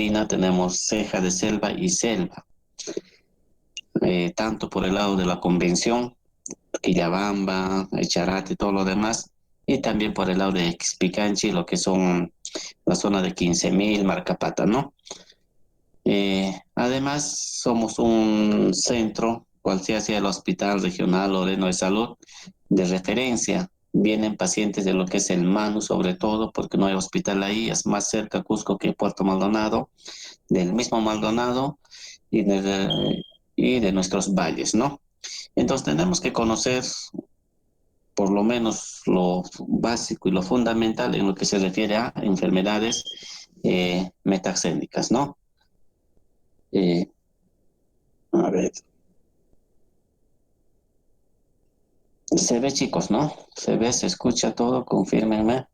andina tenemos ceja de selva y selva, tanto por el lado de la convención, Quillabamba, Echarate y todo lo demás, y también por el lado de Expicanchi, lo que son la zona de 15.000, Marcapata, ¿no? Además, somos un centro, cual sea el Hospital Regional Loreno de Salud, de referencia. Vienen pacientes de lo que es el Manu, sobre todo, porque no hay hospital ahí, es más cerca Cusco que Puerto Maldonado, del mismo Maldonado y de nuestros valles, ¿no? Entonces tenemos que conocer por lo menos lo básico y lo fundamental en lo que se refiere a enfermedades metaxénicas, ¿no? Eh, a ver, se ve chicos, ¿no? Se ve, se escucha todo, confírmenme.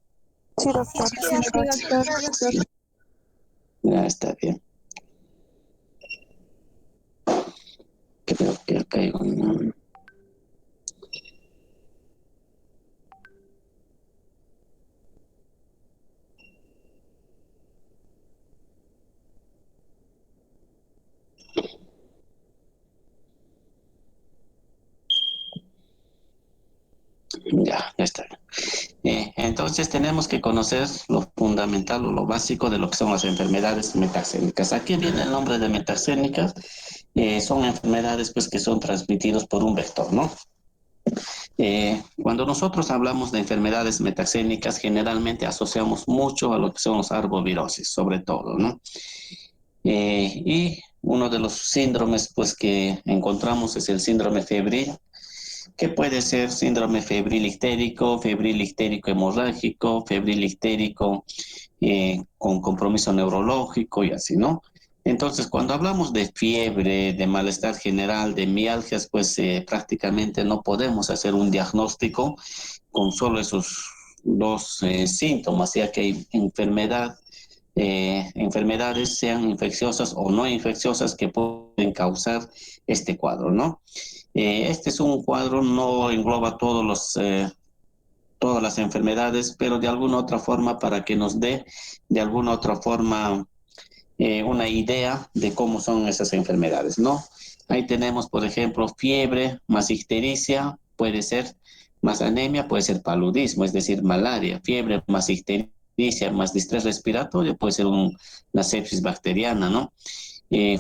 Sí, doctor. Sí, doctor. Ya está bien. Creo que acá hay un... Ya está. Entonces tenemos que conocer lo fundamental o lo básico de lo que son las enfermedades metaxénicas. Aquí viene el nombre de metaxénicas. Son enfermedades pues que son transmitidas por un vector, ¿no? Cuando nosotros hablamos de enfermedades metaxénicas, generalmente asociamos mucho a lo que son los arbovirosis, sobre todo, ¿no? Y uno de los síndromes pues que encontramos es el síndrome febril, que puede ser síndrome febril ictérico hemorrágico, febril ictérico con compromiso neurológico y así, ¿no? Entonces, cuando hablamos de fiebre, de malestar general, de mialgias, pues prácticamente no podemos hacer un diagnóstico con solo esos dos síntomas, ya que hay enfermedades, sean infecciosas o no infecciosas, que pueden causar este cuadro, ¿no? Este es un cuadro, no engloba todas las enfermedades, pero de alguna otra forma para que nos dé de alguna otra forma una idea de cómo son esas enfermedades, ¿no? Ahí tenemos, por ejemplo, fiebre más ictericia, puede ser más anemia, puede ser paludismo, es decir, malaria, fiebre más ictericia más distrés respiratorio, puede ser una sepsis bacteriana, ¿no?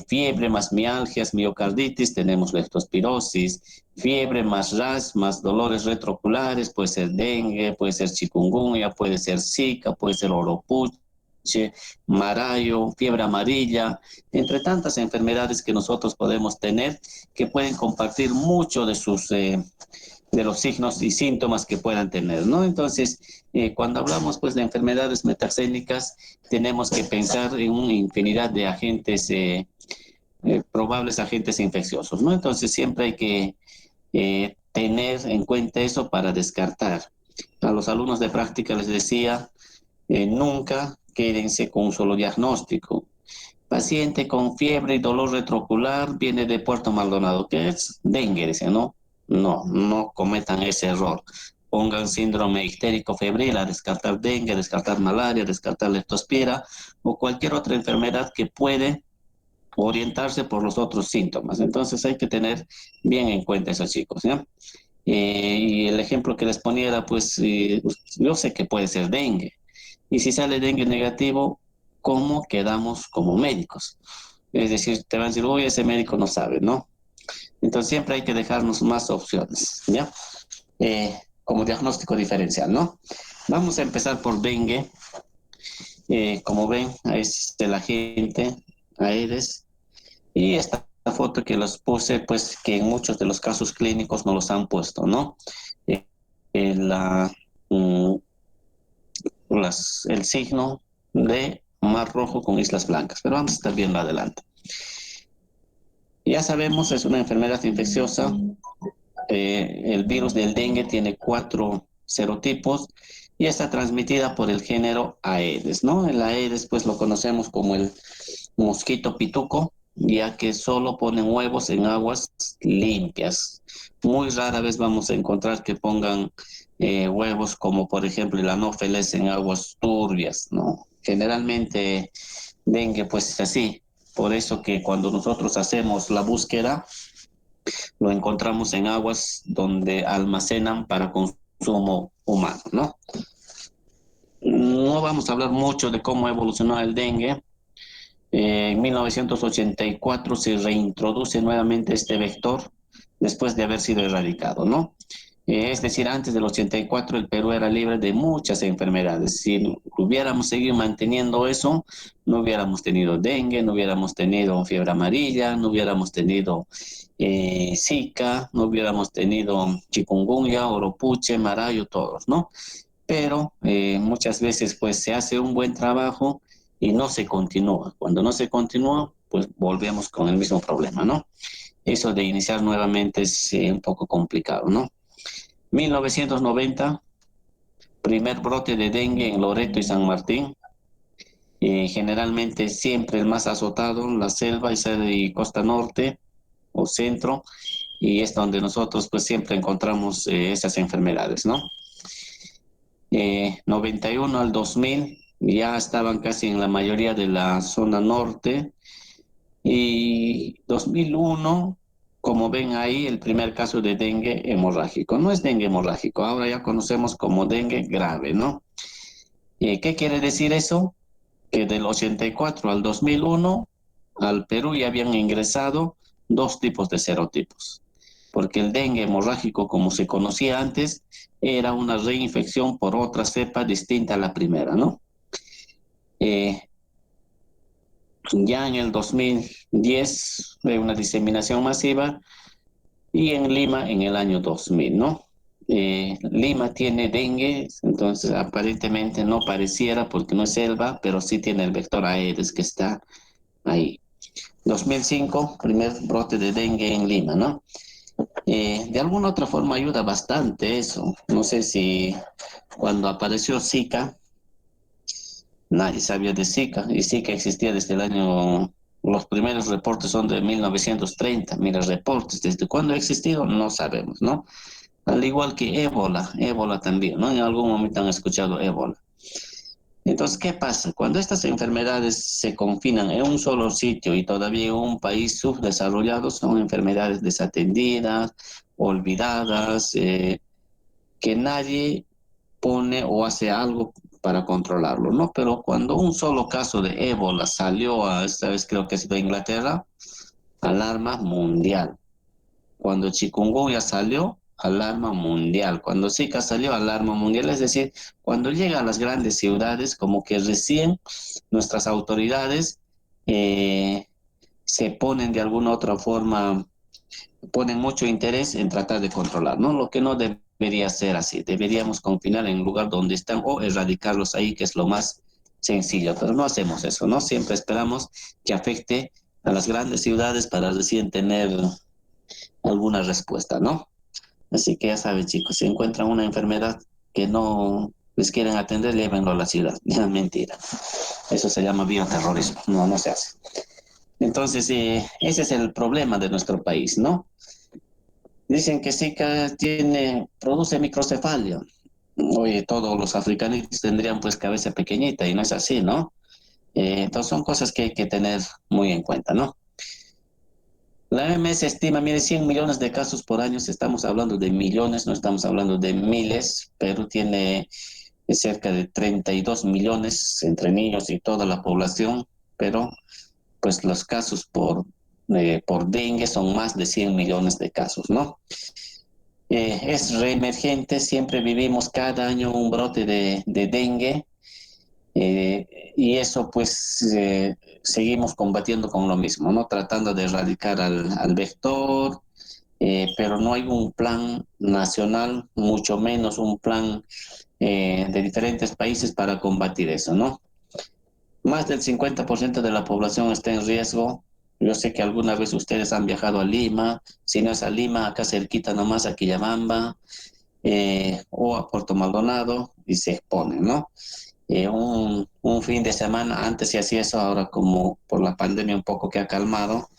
Fiebre más mialgias, miocarditis, tenemos leptospirosis, fiebre más rash, más dolores retrooculares, puede ser dengue, puede ser chikungunya, puede ser zika, puede ser oropuche, marayo, fiebre amarilla, entre tantas enfermedades que nosotros podemos tener que pueden compartir mucho de los signos y síntomas que puedan tener, ¿no? Entonces, cuando hablamos pues de enfermedades metaxénicas, tenemos que pensar en una infinidad de agentes, probables agentes infecciosos, ¿no? Entonces, siempre hay que tener en cuenta eso para descartar. A los alumnos de práctica les decía, nunca quédense con un solo diagnóstico. Paciente con fiebre y dolor retroocular viene de Puerto Maldonado, ¿qué es? Dengue, dice, ¿no? No, no cometan ese error. Pongan síndrome ictérico febril a descartar dengue, a descartar malaria, a descartar leptospira o cualquier otra enfermedad que puede orientarse por los otros síntomas. Entonces hay que tener bien en cuenta eso, chicos, ¿ya? Y el ejemplo que les ponía era, pues, yo sé que puede ser dengue. Y si sale dengue negativo, ¿cómo quedamos como médicos? Es decir, te van a decir, uy, ese médico no sabe, ¿no? Entonces siempre hay que dejarnos más opciones, ¿ya? Como diagnóstico diferencial, ¿no? Vamos a empezar por dengue. Como ven, es el agente Aedes. Y esta foto que los puse, pues que en muchos de los casos clínicos no los han puesto, ¿no? Eh, la, mm, el signo de mar rojo con islas blancas, pero vamos a estar viendo adelante. Ya sabemos, es una enfermedad infecciosa. El virus del dengue tiene 4 serotipos y está transmitida por el género Aedes, ¿no? El Aedes, pues lo conocemos como el mosquito pituco, ya que solo ponen huevos en aguas limpias. Muy rara vez vamos a encontrar que pongan huevos como por ejemplo el anófeles en aguas turbias, ¿no? Generalmente dengue, pues así. Por eso que cuando nosotros hacemos la búsqueda, lo encontramos en aguas donde almacenan para consumo humano, ¿no? No vamos a hablar mucho de cómo evolucionó el dengue. En 1984 se reintroduce nuevamente este vector después de haber sido erradicado, ¿no? Es decir, antes del 84 el Perú era libre de muchas enfermedades. Si hubiéramos seguido manteniendo eso, no hubiéramos tenido dengue, no hubiéramos tenido fiebre amarilla, no hubiéramos tenido Zika, no hubiéramos tenido chikungunya, oropuche, marayo, todos, ¿no? Pero muchas veces pues se hace un buen trabajo y no se continúa. Cuando no se continúa, pues volvemos con el mismo problema, ¿no? Eso de iniciar nuevamente es un poco complicado, ¿no? 1990, primer brote de dengue en Loreto y San Martín. Generalmente siempre el más azotado, la selva y costa norte o centro, y es donde nosotros pues siempre encontramos esas enfermedades, ¿no? 91 al 2000 ya estaban casi en la mayoría de la zona norte, y 2001, como ven ahí, el primer caso de dengue hemorrágico. No es dengue hemorrágico, ahora ya conocemos como dengue grave, ¿no? ¿Qué quiere decir eso? Que del 84 al 2001 al Perú ya habían ingresado dos tipos de serotipos, porque el dengue hemorrágico, como se conocía antes, era una reinfección por otra cepa distinta a la primera, ¿no? Eh, ya en el 2010 fue una diseminación masiva, y en Lima en el año 2000, ¿no? Lima tiene dengue, entonces aparentemente no pareciera porque no es selva, pero sí tiene el vector Aedes que está ahí. 2005, primer brote de dengue en Lima, ¿no? De alguna otra forma ayuda bastante eso. No sé si cuando apareció Zika, nadie sabía de Zika, y Zika existía desde el año, los primeros reportes son de 1930, mira, reportes, ¿desde cuándo ha existido? No sabemos, ¿no? Al igual que ébola, ébola también, ¿no? En algún momento han escuchado ébola. Entonces, ¿qué pasa? Cuando estas enfermedades se confinan en un solo sitio y todavía en un país subdesarrollado, son enfermedades desatendidas, olvidadas, que nadie pone o hace algo para controlarlo, ¿no? Pero cuando un solo caso de ébola salió, esta vez creo que ha sido a Inglaterra, alarma mundial. Cuando chikungunya salió, alarma mundial. Cuando Zika salió, alarma mundial. Es decir, cuando llega a las grandes ciudades, como que recién nuestras autoridades eh, se ponen de alguna otra forma, ponen mucho interés en tratar de controlar, ¿no? Lo que no debería ser así. Deberíamos confinar en el lugar donde están o erradicarlos ahí, que es lo más sencillo. Pero no hacemos eso, ¿no? Siempre esperamos que afecte a las grandes ciudades para recién tener alguna respuesta, ¿no? Así que ya saben, chicos, si encuentran una enfermedad que no les quieren atender, llévenlo a la ciudad. Ya, mentira. Eso se llama bioterrorismo. No, no se hace. Entonces, ese es el problema de nuestro país, ¿no? Dicen que Zika produce microcefalia. Oye, todos los africanos tendrían pues cabeza pequeñita y no es así, ¿no? Entonces son cosas que hay que tener muy en cuenta, ¿no? La OMS estima, mire, 100 millones de casos por año, si estamos hablando de millones, no estamos hablando de miles. Perú tiene cerca de 32 millones entre niños y toda la población, pero pues los casos por dengue son más de 100 millones de casos, ¿no? Es reemergente, siempre vivimos cada año un brote de dengue, y eso pues seguimos combatiendo con lo mismo, ¿no? Tratando de erradicar al vector, pero no hay un plan nacional, mucho menos un plan de diferentes países para combatir eso, ¿no? Más del 50% de la población está en riesgo. Yo sé que alguna vez ustedes han viajado a Lima, si no es a Lima, acá cerquita nomás a Quillabamba, o a Puerto Maldonado, y se exponen, ¿no? Un fin de semana, antes se hacía eso, ahora como por la pandemia un poco que ha calmado,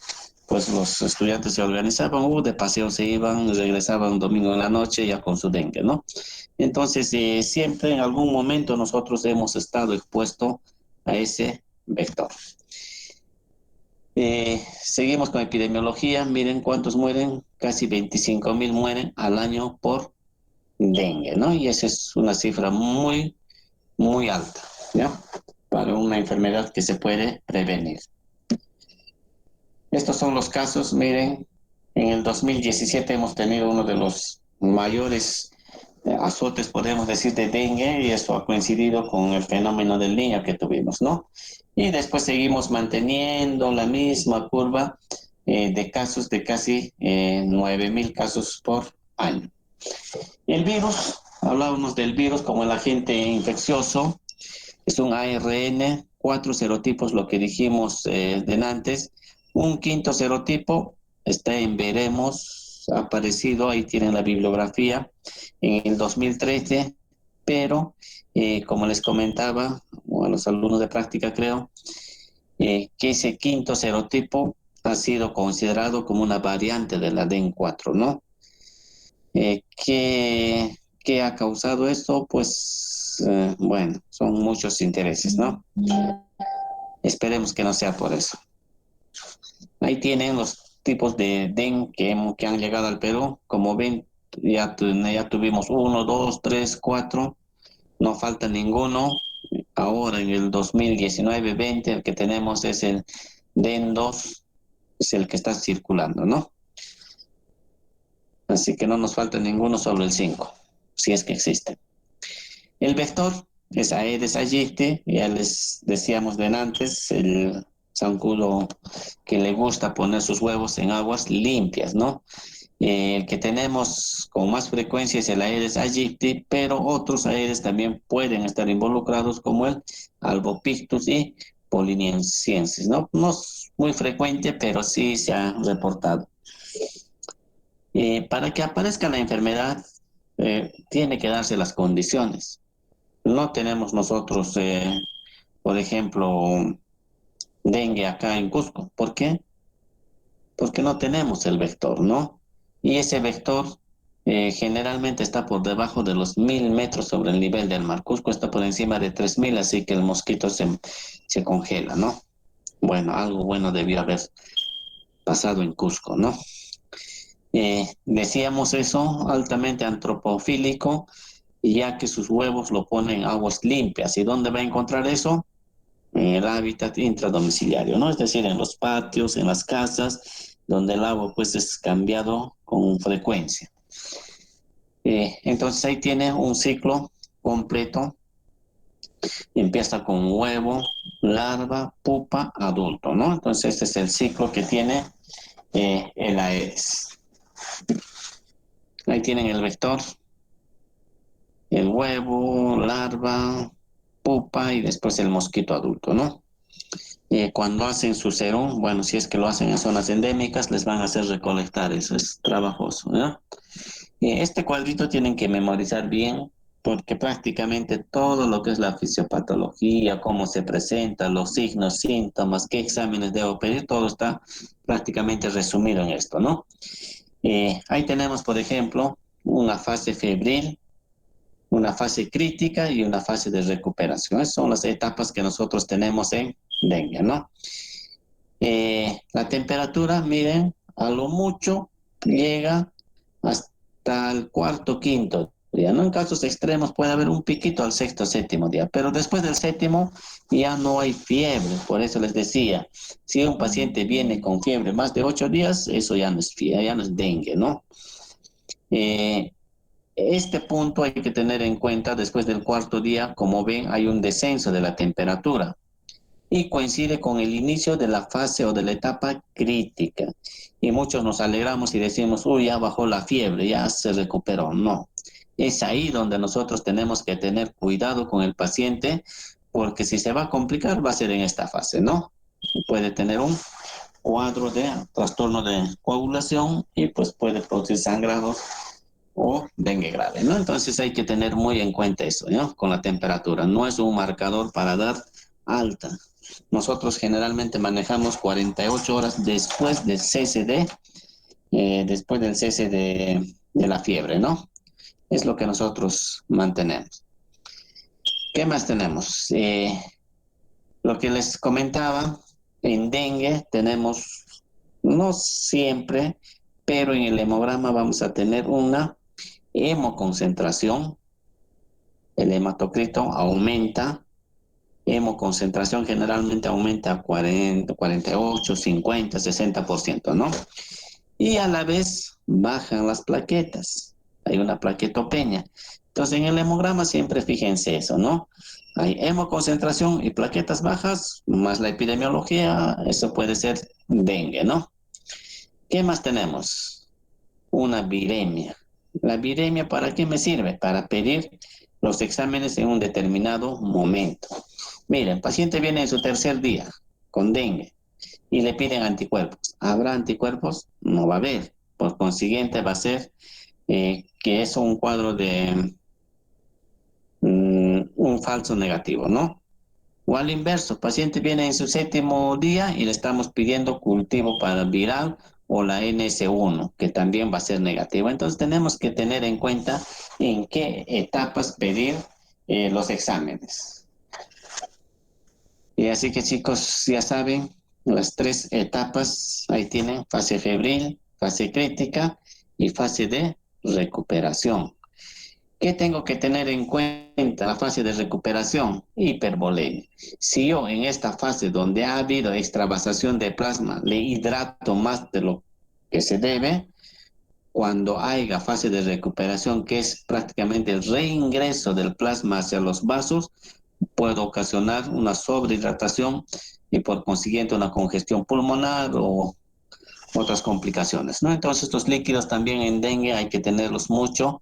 pues los estudiantes se organizaban, de paseo se iban, regresaban un domingo en la noche ya con su dengue, ¿no? Entonces, siempre en algún momento nosotros hemos estado expuestos a ese vector. Seguimos con epidemiología. Miren cuántos mueren, casi 25.000 mueren al año por dengue, ¿no? Y esa es una cifra muy, muy alta, ¿ya? Para una enfermedad que se puede prevenir. Estos son los casos, miren, en el 2017 hemos tenido uno de los mayores azotes, podemos decir, de dengue, y eso ha coincidido con el fenómeno del niño que tuvimos, ¿no? Y después seguimos manteniendo la misma curva de casos de casi 9.000 casos por año. El virus, hablábamos del virus como el agente infeccioso, es un ARN, 4 serotipos, lo que dijimos de antes. Un quinto serotipo está en veremos, ha aparecido, ahí tienen la bibliografía, en el 2013, pero como les comentaba, o a los alumnos de práctica creo, que ese quinto serotipo ha sido considerado como una variante de la DEN4, ¿no? ¿Qué ha causado esto? Pues bueno, son muchos intereses, ¿no? Esperemos que no sea por eso. Ahí tienen los tipos de DEN que han llegado al Perú. Como ven, ya tuvimos uno, dos, tres, cuatro. No falta ninguno. Ahora en el 2019-20 el que tenemos es el DEN2, es el que está circulando, ¿no? Así que no nos falta ninguno, solo el 5, si es que existe. El vector es Aedes aegypti, ya les decíamos de antes, el zancudo que le gusta poner sus huevos en aguas limpias, ¿no? El que tenemos con más frecuencia es el Aedes aegypti, pero otros Aedes también pueden estar involucrados como el Albopictus y Polinesiensis, ¿no? No es muy frecuente, pero sí se ha reportado. Para que aparezca la enfermedad, tiene que darse las condiciones. No tenemos nosotros, por ejemplo, dengue acá en Cusco. ¿Por qué? Porque no tenemos el vector, ¿no? Y ese vector generalmente está por debajo de los 1.000 metros sobre el nivel del mar. Cusco está por encima de 3.000, así que el mosquito se congela, ¿no? Bueno, algo bueno debió haber pasado en Cusco, ¿no? Decíamos eso, altamente antropofílico, ya que sus huevos lo ponen en aguas limpias. ¿Y dónde va a encontrar eso? En el hábitat intradomiciliario, ¿no? Es decir, en los patios, en las casas, donde el agua pues es cambiado con frecuencia. Entonces ahí tiene un ciclo completo. Empieza con huevo, larva, pupa, adulto, ¿no? Entonces este es el ciclo que tiene el Aedes. Ahí tienen el vector, el huevo, larva, pupa y después el mosquito adulto, ¿no? Cuando hacen su serum, bueno, si es que lo hacen en zonas endémicas, les van a hacer recolectar, eso es trabajoso, ¿no? Este cuadrito tienen que memorizar bien, porque prácticamente todo lo que es la fisiopatología, cómo se presenta, los signos, síntomas, qué exámenes debo pedir, todo está prácticamente resumido en esto, ¿no? Ahí tenemos, por ejemplo, una fase febril, una fase crítica y una fase de recuperación. Esas son las etapas que nosotros tenemos en dengue, ¿no? La temperatura, miren, a lo mucho llega hasta el cuarto, quinto día, ¿no? En casos extremos puede haber un piquito al sexto, séptimo día, pero después del séptimo ya no hay fiebre. Por eso les decía, si un paciente viene con fiebre más de 8 días, eso ya no es fiebre, ya no es dengue, ¿no? Eh, este punto hay que tener en cuenta, después del cuarto día, como ven, hay un descenso de la temperatura y coincide con el inicio de la fase o de la etapa crítica. Y muchos nos alegramos y decimos, uy, ya bajó la fiebre, ya se recuperó. No, es ahí donde nosotros tenemos que tener cuidado con el paciente, porque si se va a complicar, va a ser en esta fase, ¿no? Puede tener un cuadro de trastorno de coagulación y pues puede producir sangrado o dengue grave, ¿no? Entonces hay que tener muy en cuenta eso, ¿no? Con la temperatura. No es un marcador para dar alta. Nosotros generalmente manejamos 48 horas después del cese de la fiebre, ¿no? Es lo que nosotros mantenemos. ¿Qué más tenemos? Lo que les comentaba, En dengue tenemos, no siempre, pero en el hemograma vamos a tener una hemoconcentración. El hematocrito aumenta, hemoconcentración generalmente aumenta a 40, 48, 50, 60%, ¿no? Y a la vez bajan las plaquetas. Hay una plaquetopenia. Entonces, en el hemograma siempre fíjense eso, ¿no? Hay hemoconcentración y plaquetas bajas, más la epidemiología, eso puede ser dengue, ¿no? ¿Qué más tenemos? Una viremia. ¿La viremia para qué me sirve? Para pedir los exámenes en un determinado momento. Miren, el paciente viene en su tercer día con dengue y le piden anticuerpos. ¿Habrá anticuerpos? No va a haber. Por consiguiente, va a ser que es un cuadro de un falso negativo, ¿no? O al inverso, paciente viene en su séptimo día y le estamos pidiendo cultivo para viral o la NS1, que también va a ser negativo. Entonces tenemos que tener en cuenta en qué etapas pedir los exámenes. Y así que chicos, ya saben, las tres etapas, ahí tienen fase febril, fase crítica y fase de recuperación. ¿Qué tengo que tener en cuenta? La fase de recuperación, hipervolemia. Si yo en esta fase donde ha habido extravasación de plasma le hidrato más de lo que se debe, cuando haya fase de recuperación, que es prácticamente el reingreso del plasma hacia los vasos, puede ocasionar una sobrehidratación y por consiguiente una congestión pulmonar o otras complicaciones, ¿no? Entonces estos líquidos también en dengue hay que tenerlos mucho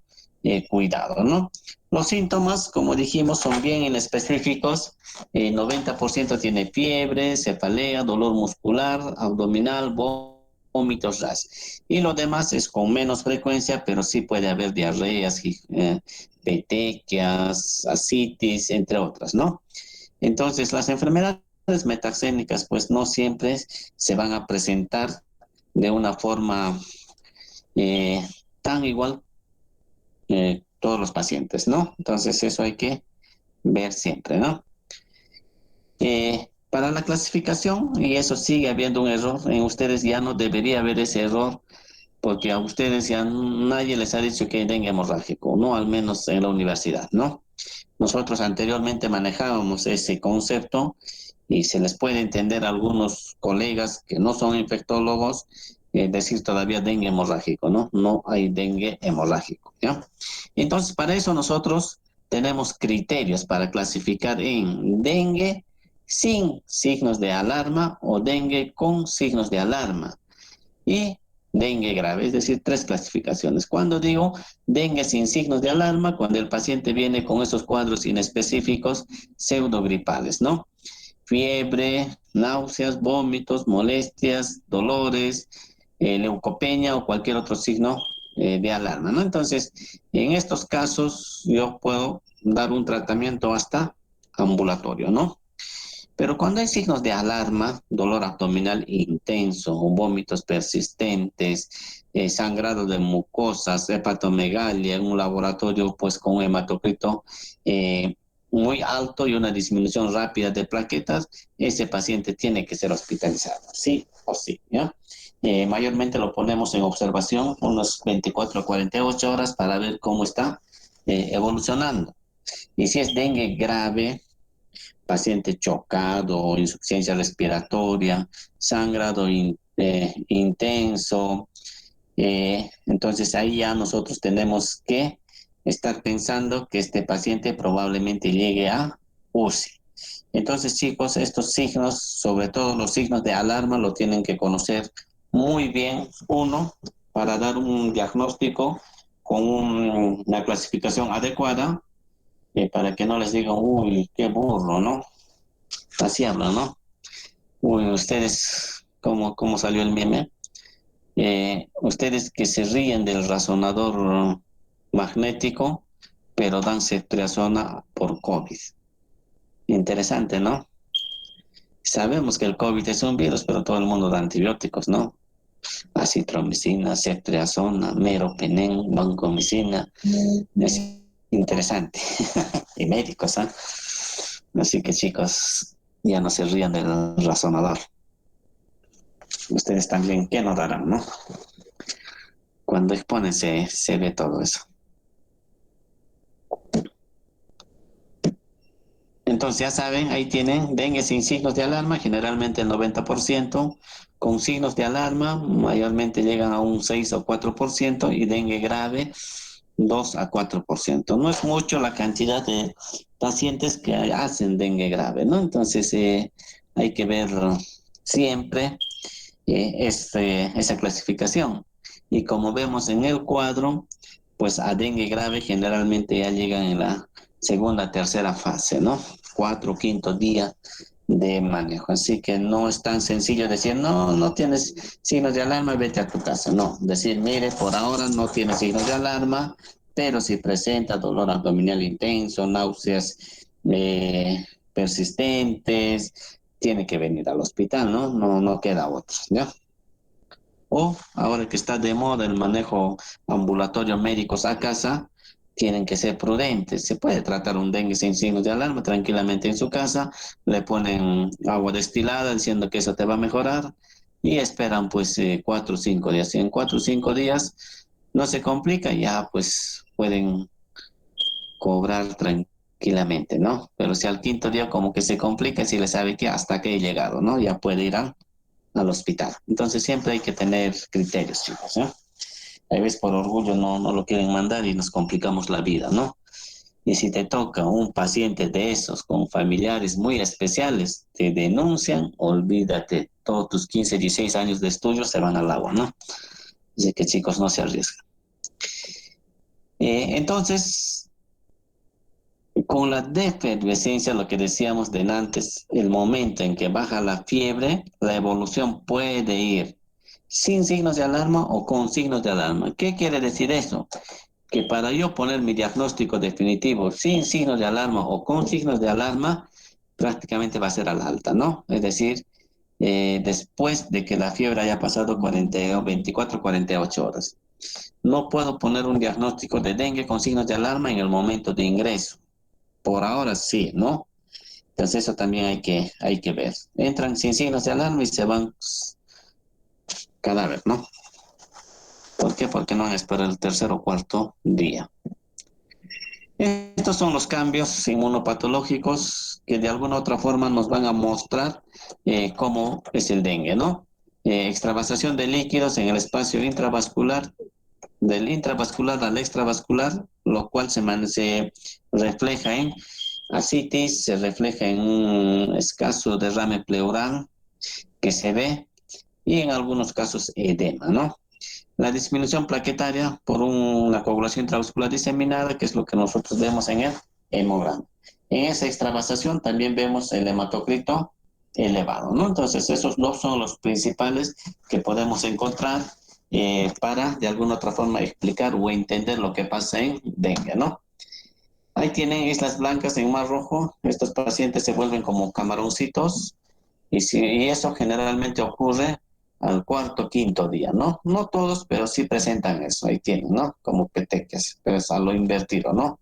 cuidado, ¿no? Los síntomas, como dijimos, son bien inespecíficos. 90% tiene fiebre, cefalea, dolor muscular, abdominal, vómitos, ras. Y lo demás es con menos frecuencia, pero sí puede haber diarreas, petequias, ascitis, entre otras, ¿no? Entonces, las enfermedades metaxénicas, pues no siempre se van a presentar de una forma eh, tan igual todos los pacientes, ¿no? Entonces, eso hay que ver siempre, ¿no? Para la clasificación, y eso sigue habiendo un error, en ustedes ya no debería haber ese error, porque a ustedes ya nadie les ha dicho que hay dengue hemorrágico, no al menos en la universidad, ¿no? Nosotros anteriormente manejábamos ese concepto y se les puede entender a algunos colegas que no son infectólogos decir todavía dengue hemorrágico, ¿no? No hay dengue hemorrágico, ¿ya? Entonces, para eso nosotros tenemos criterios para clasificar en dengue sin signos de alarma o dengue con signos de alarma y dengue grave, es decir, tres clasificaciones. Cuando digo dengue sin signos de alarma, cuando el paciente viene con esos cuadros inespecíficos pseudogripales, ¿no? Fiebre, náuseas, vómitos, molestias, dolores, leucopenia o cualquier otro signo de alarma, ¿no? Entonces, en estos casos yo puedo dar un tratamiento hasta ambulatorio, ¿no? Pero cuando hay signos de alarma, dolor abdominal intenso, vómitos persistentes, sangrado de mucosas, hepatomegalia, en un laboratorio pues con un hematocrito muy alto y una disminución rápida de plaquetas, ese paciente tiene que ser hospitalizado, sí o sí, ¿ya? Mayormente lo ponemos en observación unos 24 a 48 horas para ver cómo está evolucionando. Y si es dengue grave, paciente chocado, insuficiencia respiratoria, sangrado intenso. Entonces ahí ya nosotros tenemos que estar pensando que este paciente probablemente llegue a UCI. Entonces, chicos, estos signos, sobre todo los signos de alarma, lo tienen que conocer muy bien uno para dar un diagnóstico con una clasificación adecuada para que no les digan, uy, qué burro, ¿no? Así hablan, ¿no? Uy, ustedes, ¿cómo salió el meme? Ustedes que se ríen del razonador magnético, pero dan ceftriaxona por COVID. Interesante, ¿no? Sabemos que el COVID es un virus, pero todo el mundo da antibióticos, ¿no? Acitromicina, ceftriaxona, meropenem, vancomicina. Es interesante. Y médicos, ¿ah? Así que chicos, ya no se rían del razonador. Ustedes también, ¿qué notarán, no? Cuando exponen se ve todo eso. Entonces ya saben, ahí tienen dengue sin signos de alarma, generalmente el 90%, con signos de alarma, mayormente llegan a un 6 o 4%, y dengue grave, 2 a 4%. No es mucho la cantidad de pacientes que hacen dengue grave, ¿no? Entonces hay que ver siempre esa clasificación. Y como vemos en el cuadro, pues a dengue grave generalmente ya llegan en la segunda, tercera fase, ¿no? Cuarto, quinto día de manejo. Así que no es tan sencillo decir, no, no tienes signos de alarma, vete a tu casa. No, decir, mire, por ahora no tiene signos de alarma, pero si presenta dolor abdominal intenso, náuseas persistentes, tiene que venir al hospital, ¿no? No, no queda otra, ¿ya? O ahora que está de moda el manejo ambulatorio médicos a casa, tienen que ser prudentes. Se puede tratar un dengue sin signos de alarma tranquilamente en su casa, le ponen agua destilada diciendo que eso te va a mejorar y esperan pues 4 o 5 días. Si en 4 o 5 días no se complica, ya pues pueden cobrar tranquilamente, ¿no? Pero si al quinto día como que se complica, si le sabe que hasta que he llegado, ¿no? Ya puede ir al hospital. Entonces siempre hay que tener criterios, chicos, ¿no? A veces por orgullo no lo quieren mandar y nos complicamos la vida, ¿no? Y si te toca un paciente de esos con familiares muy especiales, te denuncian, olvídate, todos tus 15, 16 años de estudio se van al agua, ¿no? Así que chicos, no se arriesgan. Entonces, con la defervescencia, lo que decíamos de antes, el momento en que baja la fiebre, la evolución puede ir sin signos de alarma o con signos de alarma. ¿Qué quiere decir eso? Que para yo poner mi diagnóstico definitivo sin signos de alarma o con signos de alarma, prácticamente va a ser al alta, ¿no? Es decir, después de que la fiebre haya pasado 40, o 24, 48 horas. No puedo poner un diagnóstico de dengue con signos de alarma en el momento de ingreso. Por ahora sí, ¿no? Entonces eso también hay que ver. Entran sin signos de alarma y se van cadáver, ¿no? ¿Por qué? Porque no han esperado el tercer o cuarto día. Estos son los cambios inmunopatológicos que de alguna u otra forma nos van a mostrar cómo es el dengue, ¿no? Extravasación de líquidos en el espacio intravascular, del intravascular al extravascular, lo cual se refleja en ascitis, se refleja en un escaso derrame pleural que se ve y en algunos casos edema, ¿no? La disminución plaquetaria por una coagulación intravascular diseminada, que es lo que nosotros vemos en el hemograma. En esa extravasación también vemos el hematocrito elevado, ¿no? Entonces, esos dos son los principales que podemos encontrar para, de alguna otra forma, explicar o entender lo que pasa en dengue, ¿no? Ahí tienen islas blancas en mar rojo. Estos pacientes se vuelven como camaroncitos y eso generalmente ocurre al cuarto, quinto día, ¿no? No todos, pero sí presentan eso, ahí tienen, ¿no? Como petequias, pero es a lo invertido, ¿no?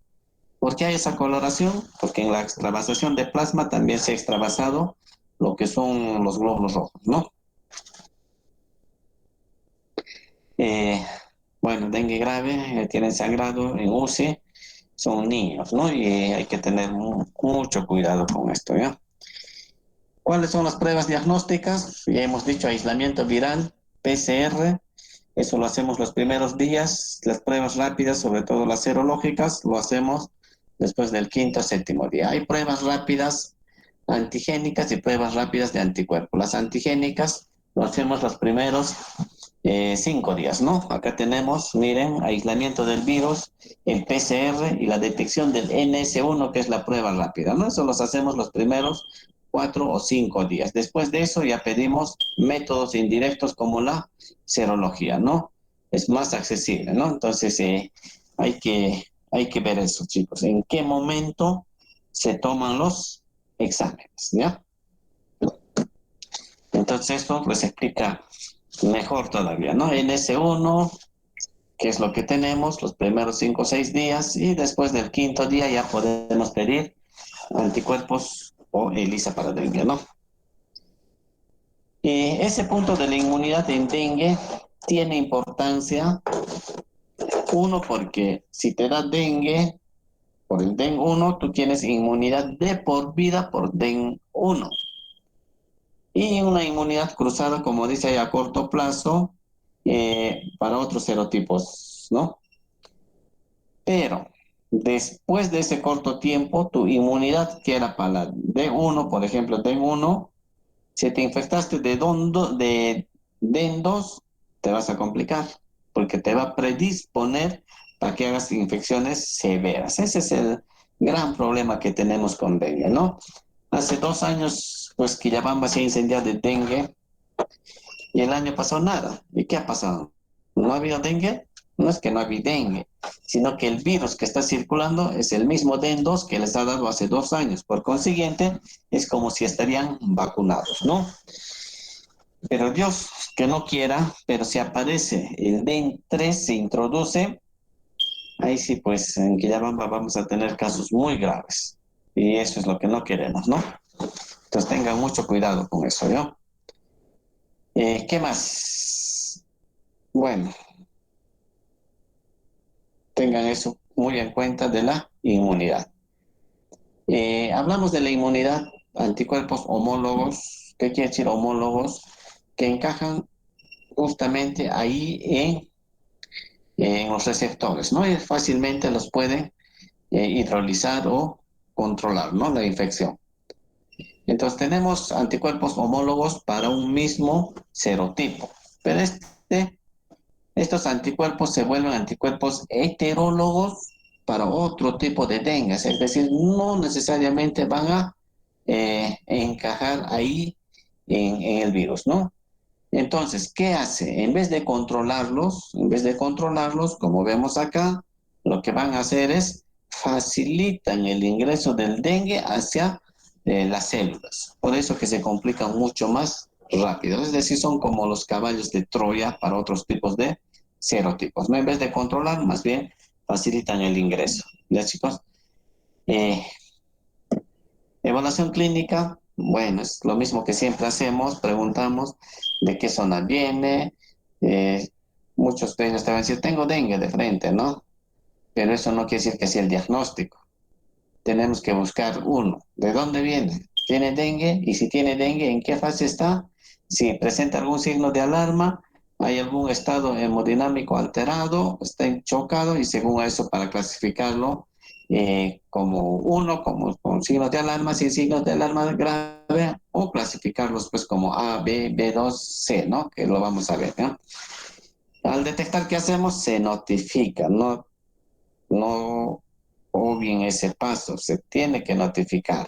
¿Por qué hay esa coloración? Porque en la extravasación de plasma también se ha extravasado lo que son los glóbulos rojos, ¿no? Eh, bueno, dengue grave, tienen sangrado en UCI, son niños, ¿no? Y hay que tener mucho cuidado con esto, ¿ya? ¿Cuáles son las pruebas diagnósticas? Ya hemos dicho aislamiento viral, PCR, eso lo hacemos los primeros días. Las pruebas rápidas, sobre todo las serológicas, lo hacemos después del quinto o séptimo día. Hay pruebas rápidas antigénicas y pruebas rápidas de anticuerpos. Las antigénicas lo hacemos los primeros 5 días, ¿no? Acá tenemos, miren, aislamiento del virus, el PCR y la detección del NS1, que es la prueba rápida, ¿no? Eso los hacemos los primeros 4 o 5 días. Después de eso ya pedimos métodos indirectos como la serología, ¿no? Es más accesible, ¿no? Entonces hay que ver eso, chicos. ¿En qué momento se toman los exámenes, ¿ya? Entonces esto les explica mejor todavía, ¿no? NS1, que es lo que tenemos los primeros 5 o 6 días, y después del quinto día ya podemos pedir anticuerpos o ELISA para dengue, ¿no? Ese punto de la inmunidad en dengue tiene importancia, uno, porque si te da dengue, por el dengue uno, tú tienes inmunidad de por vida por dengue uno. Y una inmunidad cruzada, como dice ahí, a corto plazo, para otros serotipos, ¿no? Pero después de ese corto tiempo, tu inmunidad, que era para la D1, por ejemplo, D1, si te infectaste de DEN2, te vas a complicar, porque te va a predisponer para que hagas infecciones severas. Ese es el gran problema que tenemos con dengue, ¿no? Hace 2 años, pues Quillabamba se ha incendiado de dengue y el año pasado nada. ¿Y qué ha pasado? ¿No ha habido dengue? No es que no ha habido dengue, sino que el virus que está circulando es el mismo DEN2 que les ha dado hace 2 años. Por consiguiente, es como si estarían vacunados, ¿no? Pero Dios que no quiera, pero si aparece el DEN3 se introduce, ahí sí, pues en Quillabamba vamos a tener casos muy graves. Y eso es lo que no queremos, ¿no? Entonces tengan mucho cuidado con eso, ¿no? ¿Qué más? Bueno, tengan eso muy en cuenta de la inmunidad. Hablamos de la inmunidad, anticuerpos homólogos. ¿Qué quiere decir homólogos? Que encajan justamente ahí en los receptores, ¿no? Y fácilmente los pueden hidrolizar o controlar, ¿no? La infección. Entonces tenemos anticuerpos homólogos para un mismo serotipo, pero estos anticuerpos se vuelven anticuerpos heterólogos para otro tipo de dengue, es decir, no necesariamente van a encajar ahí en el virus, ¿no? Entonces, ¿qué hace? En vez de controlarlos, como vemos acá, lo que van a hacer es facilitan el ingreso del dengue hacia las células. Por eso que se complican mucho más rápido. Es decir, son como los caballos de Troya para otros tipos de serotipos, ¿no? En vez de controlar, más bien facilitan el ingreso. ¿Ya, chicos? Eh, Evaluación clínica, bueno, es lo mismo que siempre hacemos, preguntamos de qué zona viene. eh, Muchos de ellos te van a decir, tengo dengue de frente, ¿no? Pero eso no quiere decir que sea el diagnóstico. Tenemos que buscar uno, ¿de dónde viene? ¿Tiene dengue? Y si tiene dengue, ¿en qué fase está? Si presenta algún signo de alarma, hay algún estado hemodinámico alterado, está chocado y según eso para clasificarlo como uno, como con signos de alarma, sin signos de alarma grave, o clasificarlos pues como A, B, B2, C, ¿no? Que lo vamos a ver, ¿no? Al detectar qué hacemos, se notifica, no obvien ese paso, se tiene que notificar.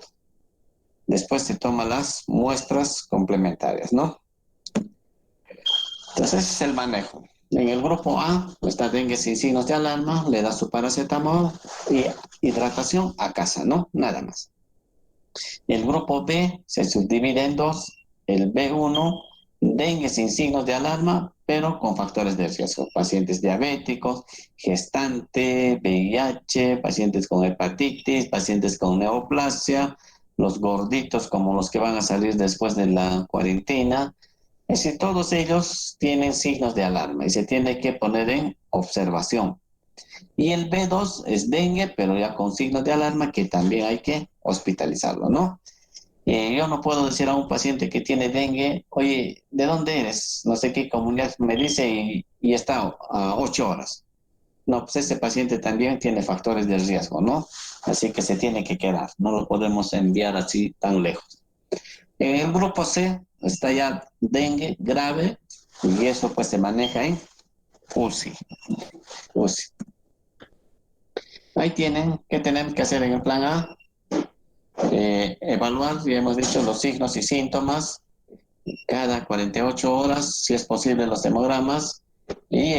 Después se toman las muestras complementarias, ¿no? Entonces ese es el manejo. En el grupo A, está dengue sin signos de alarma, le da su paracetamol y hidratación a casa, ¿no? Nada más. El grupo B se subdivide en dos. El B1, dengue sin signos de alarma, pero con factores de riesgo. Pacientes diabéticos, gestante, VIH, pacientes con hepatitis, pacientes con neoplasia, los gorditos como los que van a salir después de la cuarentena. Es decir, todos ellos tienen signos de alarma y se tiene que poner en observación. Y el B2 es dengue, pero ya con signos de alarma que también hay que hospitalizarlo, ¿no? Yo no puedo decir a un paciente que tiene dengue, oye, ¿de dónde eres? No sé qué comunidad me dice y está a 8 horas. No, pues ese paciente también tiene factores de riesgo, ¿no? Así que se tiene que quedar, no lo podemos enviar así tan lejos. En el grupo C está ya dengue grave y eso pues se maneja en UCI. UCI. Ahí tienen, ¿qué tenemos que hacer en el plan A? Evaluar, ya hemos dicho, los signos y síntomas cada 48 horas, si es posible, los hemogramas y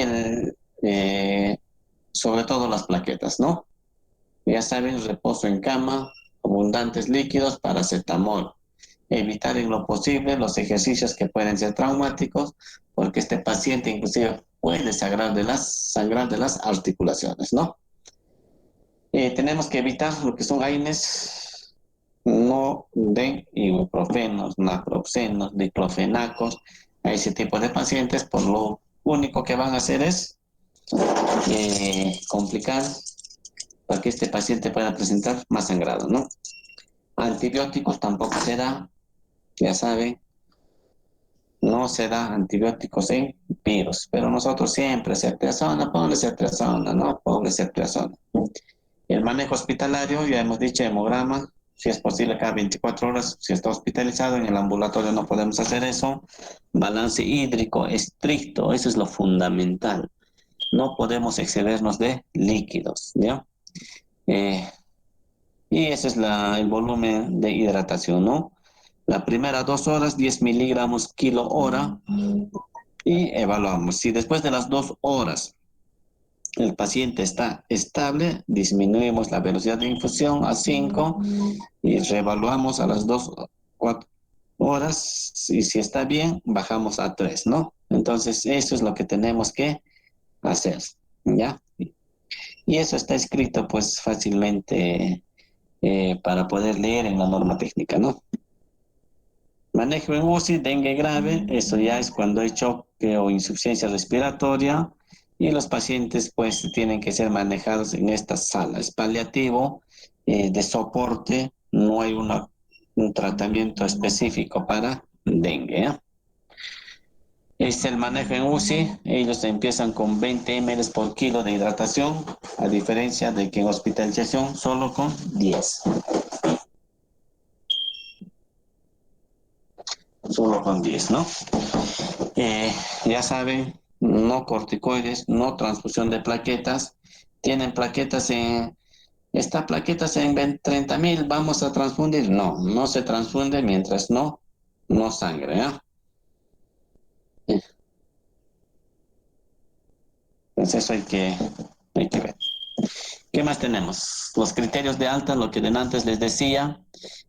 sobre todo las plaquetas, ¿no? Ya saben, reposo en cama, abundantes líquidos, paracetamol. Evitar en lo posible los ejercicios que pueden ser traumáticos, porque este paciente inclusive puede sangrar de las articulaciones, ¿no? Tenemos que evitar lo que son AINES, no den ibuprofenos, naproxenos, diclofenacos a ese tipo de pacientes, por lo único que van a hacer es complicar para que este paciente pueda presentar más sangrado, ¿no? Antibióticos tampoco se da, ya saben, no se da antibióticos en virus, pero nosotros siempre ceftriaxona, ponle ceftriaxona, ¿no? Ponle ceftriaxona. El manejo hospitalario, ya hemos dicho, hemograma, si es posible cada 24 horas, si está hospitalizado, en el ambulatorio no podemos hacer eso. Balance hídrico estricto, eso es lo fundamental. No podemos excedernos de líquidos, ¿ya? Eh, y ese es el volumen de hidratación, ¿no? La primera 2 horas, 10 miligramos kilo hora y evaluamos. Si después de las 2 horas el paciente está estable, disminuimos la velocidad de infusión a 5 y reevaluamos a las 2 4 horas. Y si está bien, bajamos a 3, ¿no? Entonces, eso es lo que tenemos que hacer, ¿ya? Y eso está escrito, pues, fácilmente para poder leer en la norma técnica, ¿no? Manejo en UCI, dengue grave, eso ya es cuando hay choque o insuficiencia respiratoria y los pacientes pues tienen que ser manejados en esta sala. Es paliativo, de soporte, no hay un tratamiento específico para dengue, ¿eh? Es el manejo en UCI, ellos empiezan con 20 ml por kilo de hidratación, a diferencia de que en hospitalización solo con 10. Solo con 10, ¿no? Ya saben, no corticoides, no transfusión de plaquetas. Tienen plaquetas esta plaquetas en 30.000, vamos a transfundir. No, no se transfunde mientras no sangre, ¿eh? Entonces eso hay que ver. ¿Qué más tenemos? Los criterios de alta, lo que de antes les decía,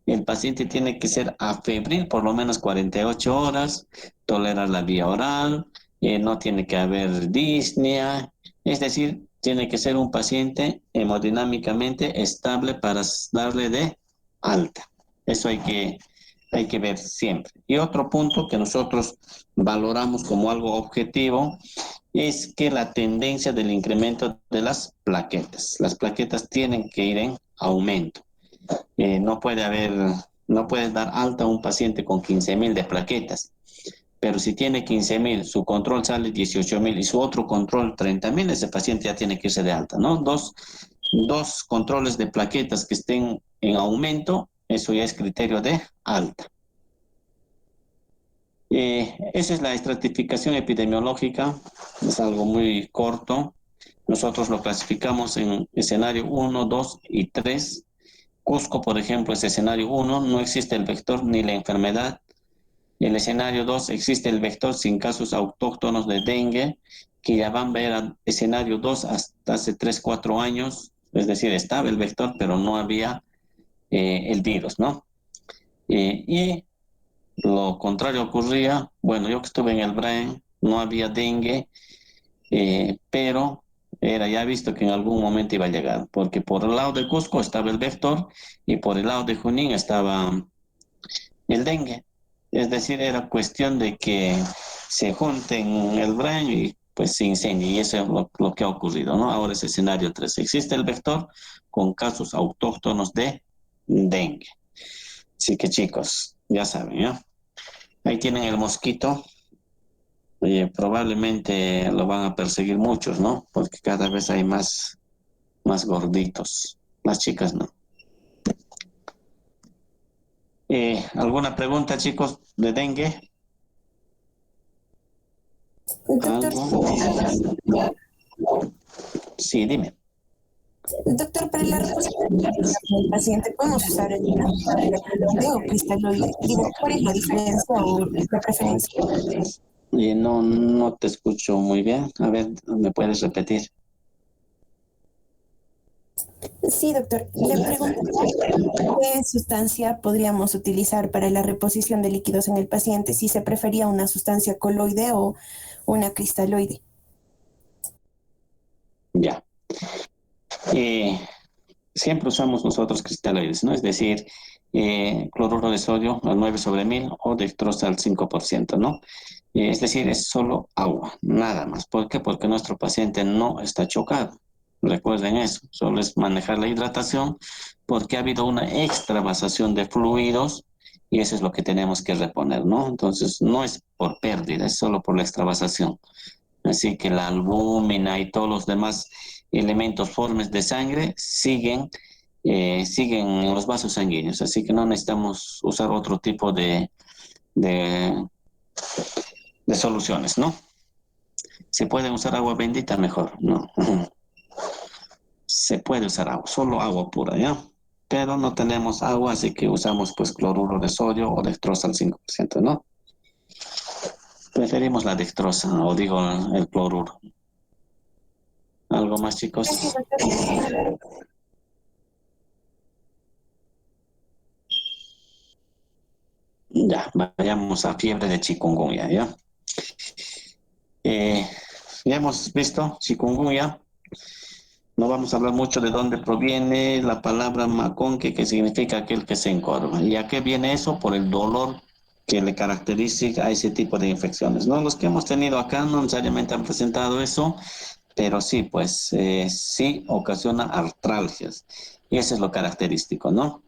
el paciente tiene que ser afebril por lo menos 48 horas, tolerar la vía oral, no tiene que haber disnea, es decir, tiene que ser un paciente hemodinámicamente estable para darle de alta. Eso hay que ver siempre. Y otro punto que nosotros valoramos como algo objetivo es que la tendencia del incremento de las plaquetas tienen que ir en aumento. No puede haber, no puedes dar alta a un paciente con 15.000 de plaquetas, pero si tiene 15.000, su control sale 18.000 y su otro control 30.000, ese paciente ya tiene que irse de alta, ¿no? Dos controles de plaquetas que estén en aumento, eso ya es criterio de alta. Esa es la estratificación epidemiológica, es algo muy corto. Nosotros lo clasificamos en escenario 1, 2 y 3. Cusco, por ejemplo, es escenario 1, no existe el vector ni la enfermedad. El escenario 2 existe el vector sin casos autóctonos de dengue, que ya van a ver a escenario 2 hasta hace 3, 4 años, es decir, estaba el vector, pero no había el virus, ¿no? Y lo contrario ocurría, bueno, yo que estuve en el Brain, no había dengue, pero era ya visto que en algún momento iba a llegar, porque por el lado de Cusco estaba el vector y por el lado de Junín estaba el dengue. Es decir, era cuestión de que se junten el Brain y pues se incendie, y eso es lo que ha ocurrido, ¿no? Ahora es escenario 3. Existe el vector con casos autóctonos de dengue. Así que chicos, ya saben, ¿ya? Ahí tienen el mosquito. Oye, probablemente lo van a perseguir muchos, ¿no? Porque cada vez hay más gorditos. Las chicas no. ¿Alguna pregunta, chicos, de dengue? Doctor, ¿Algo? Sí, dime. doctor, para la reposición del paciente, ¿podemos usar una hidroide o cristaloide? Digo, ¿cuál es la diferencia o la preferencia? No te escucho muy bien. A ver, ¿me puedes repetir? Sí, doctor, le pregunto, ¿qué sustancia podríamos utilizar para la reposición de líquidos en el paciente? Si se prefería una sustancia coloide o una cristaloide. Ya. Eh, Siempre usamos nosotros cristaloides, ¿no? Es decir, cloruro de sodio al 9/1000 o dextrosa al 5%, ¿no? Es decir, es solo agua, nada más. ¿Por qué? Porque nuestro paciente no está chocado. Recuerden eso, solo es manejar la hidratación porque ha habido una extravasación de fluidos y eso es lo que tenemos que reponer, ¿no? Entonces, no es por pérdida, es solo por la extravasación. Así que la albúmina y todos los demás elementos, formas de sangre, siguen en los vasos sanguíneos. Así que no necesitamos usar otro tipo de, de soluciones, ¿no? Se puede usar agua bendita, mejor, ¿no? Se puede usar agua, solo agua pura, ¿ya? Pero no tenemos agua, así que usamos pues cloruro de sodio o dextrosa al 5%, ¿no? Preferimos la dextrosa, o digo el cloruro. ¿Algo más, Gracias, chicos? doctor. Ya, vayamos a fiebre de chikungunya, ¿ya? Eh, ya hemos visto chikungunya. No vamos a hablar mucho de dónde proviene la palabra maconque, que significa aquel que se encorva. ¿Y a qué viene eso? Por el dolor que le caracteriza a ese tipo de infecciones, ¿no? Los que hemos tenido acá no necesariamente han presentado eso, pero sí, pues sí ocasiona artralgias. Y eso es lo característico, ¿no?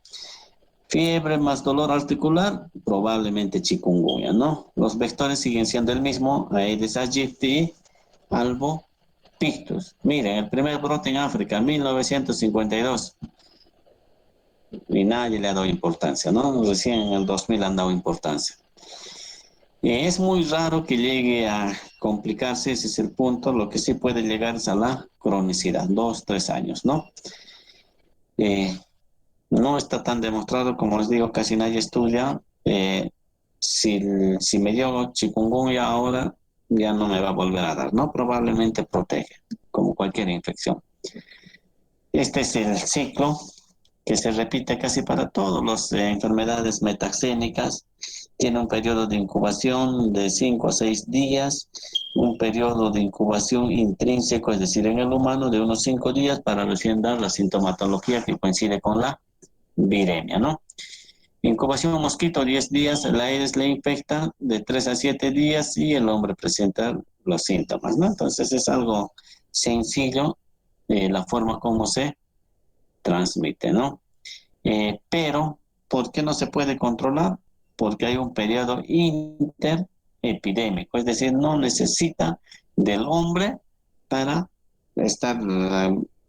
Fiebre más dolor articular, probablemente chikungunya, ¿no? Los vectores siguen siendo el mismo, Aedes aegypti, albo, pictus. Miren, el primer brote en África, 1952, y nadie le ha dado importancia, ¿no? Recién en el 2000 han dado importancia. Es muy raro que llegue a complicarse, ese es el punto. Lo que sí puede llegar es a la cronicidad, 2, 3 años, ¿no? Eh, no está tan demostrado, como les digo, casi nadie estudia. Si, si me dio chikungunya ahora, ya no me va a volver a dar, ¿no? Probablemente protege, como cualquier infección. Este es el ciclo que se repite casi para todas las enfermedades metaxénicas. Tiene un periodo de incubación de 5 a 6 días, un periodo de incubación intrínseco, es decir, en el humano de unos 5 días para recién dar la sintomatología que coincide con la viremia, ¿no? Incubación mosquito 10 días, el Aedes le infecta de 3 a 7 días y el hombre presenta los síntomas, ¿no? Entonces es algo sencillo la forma como se transmite, ¿no? Pero, ¿por qué no se puede controlar? Porque hay un periodo interepidémico, es decir, no necesita del hombre para estar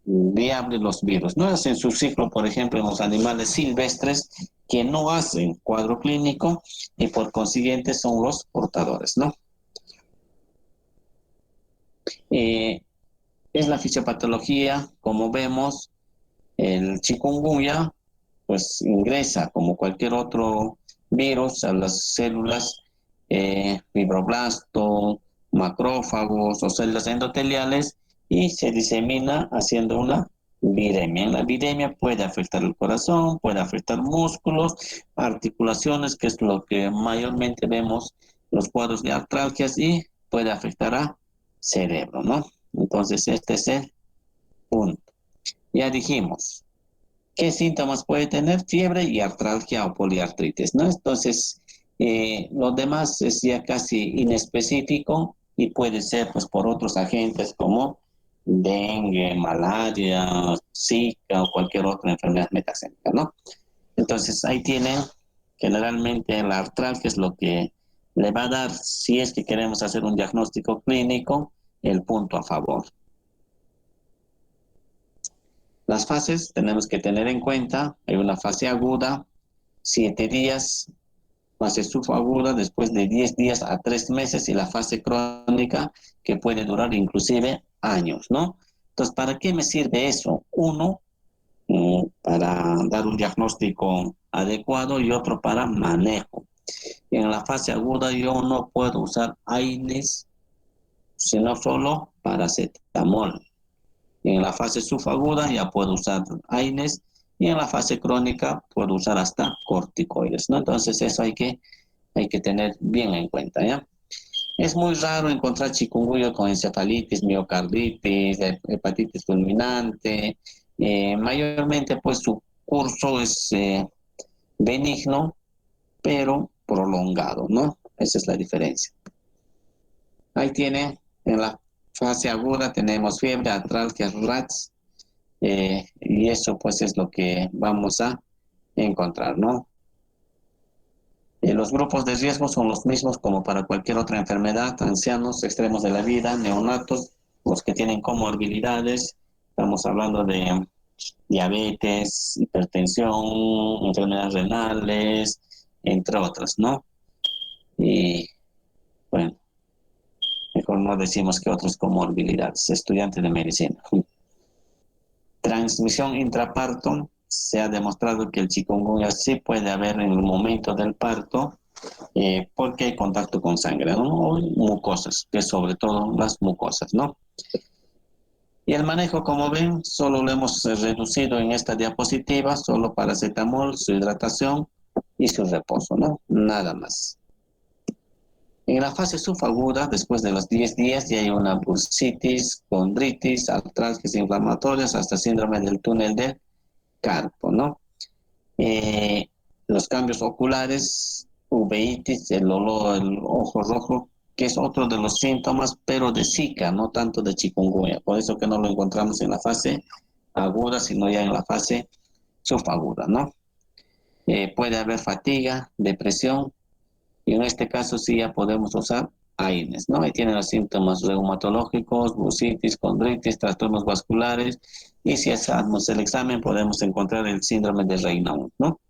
viable los virus. No es en su ciclo, por ejemplo, en los animales silvestres que no hacen cuadro clínico y por consiguiente son los portadores, ¿no? Eh, es la fisiopatología, como vemos, el chikungunya pues ingresa como cualquier otro virus a las células fibroblastos, macrófagos o células endoteliales y se disemina haciendo una viremia. La viremia puede afectar el corazón, puede afectar músculos, articulaciones, que es lo que mayormente vemos los cuadros de artralgias y puede afectar a cerebro, ¿no? Entonces este es el punto. Ya dijimos, ¿qué síntomas puede tener? Fiebre y artralgia o poliartritis, ¿no? Entonces, lo demás es ya casi inespecífico y puede ser pues por otros agentes como dengue, malaria, zika o cualquier otra enfermedad metaxénica, ¿no? Entonces, ahí tienen generalmente la artralgia es lo que le va a dar, si es que queremos hacer un diagnóstico clínico, el punto a favor. Las fases tenemos que tener en cuenta, hay una fase aguda, 7 días, fase subaguda después de 10 días a 3 meses y la fase crónica que puede durar inclusive años, ¿no? Entonces, ¿para qué me sirve eso? Uno, para dar un diagnóstico adecuado y otro para manejo. En la fase aguda yo no puedo usar AINES, sino solo paracetamol. En la fase subaguda ya puedo usar AINES y en la fase crónica puedo usar hasta corticoides, ¿no? Entonces eso hay que tener bien en cuenta, ¿ya? Es muy raro encontrar chikungunya con encefalitis, miocarditis, hepatitis fulminante. Mayormente pues su curso es benigno, pero prolongado, ¿no? Esa es la diferencia. Ahí tiene, en la fase aguda tenemos fiebre, artralgia, RATS, y eso pues es lo que vamos a encontrar, ¿no? Los grupos de riesgo son los mismos como para cualquier otra enfermedad: ancianos, extremos de la vida, neonatos, los que tienen comorbilidades. Estamos hablando de diabetes, hipertensión, enfermedades renales, entre otras, ¿no? Y bueno, mejor no decimos que otras comorbilidades. Estudiantes de medicina. Transmisión intraparto. Se ha demostrado que el chikungunya sí puede haber en el momento del parto, porque hay contacto con sangre, ¿no? O mucosas, que sobre todo las mucosas, ¿no? Y el manejo, como ven, solo lo hemos reducido en esta diapositiva: solo paracetamol, su hidratación y su reposo, ¿no? Nada más. En la fase subaguda, después de los 10 días, ya hay una bursitis, condritis, artralgias inflamatorias, hasta síndrome del túnel del carpo, ¿no? Eh, los cambios oculares, uveitis, el ojo rojo, que es otro de los síntomas, pero de Zika, no tanto de chikungunya. Por eso que no lo encontramos en la fase aguda, sino ya en la fase subaguda, ¿no? Puede haber fatiga, depresión, y en este caso sí ya podemos usar AINES, ¿no? Ahí tienen los síntomas reumatológicos, bursitis, condritis, trastornos vasculares, y si hacemos el examen podemos encontrar el síndrome de Raynaud, ¿no?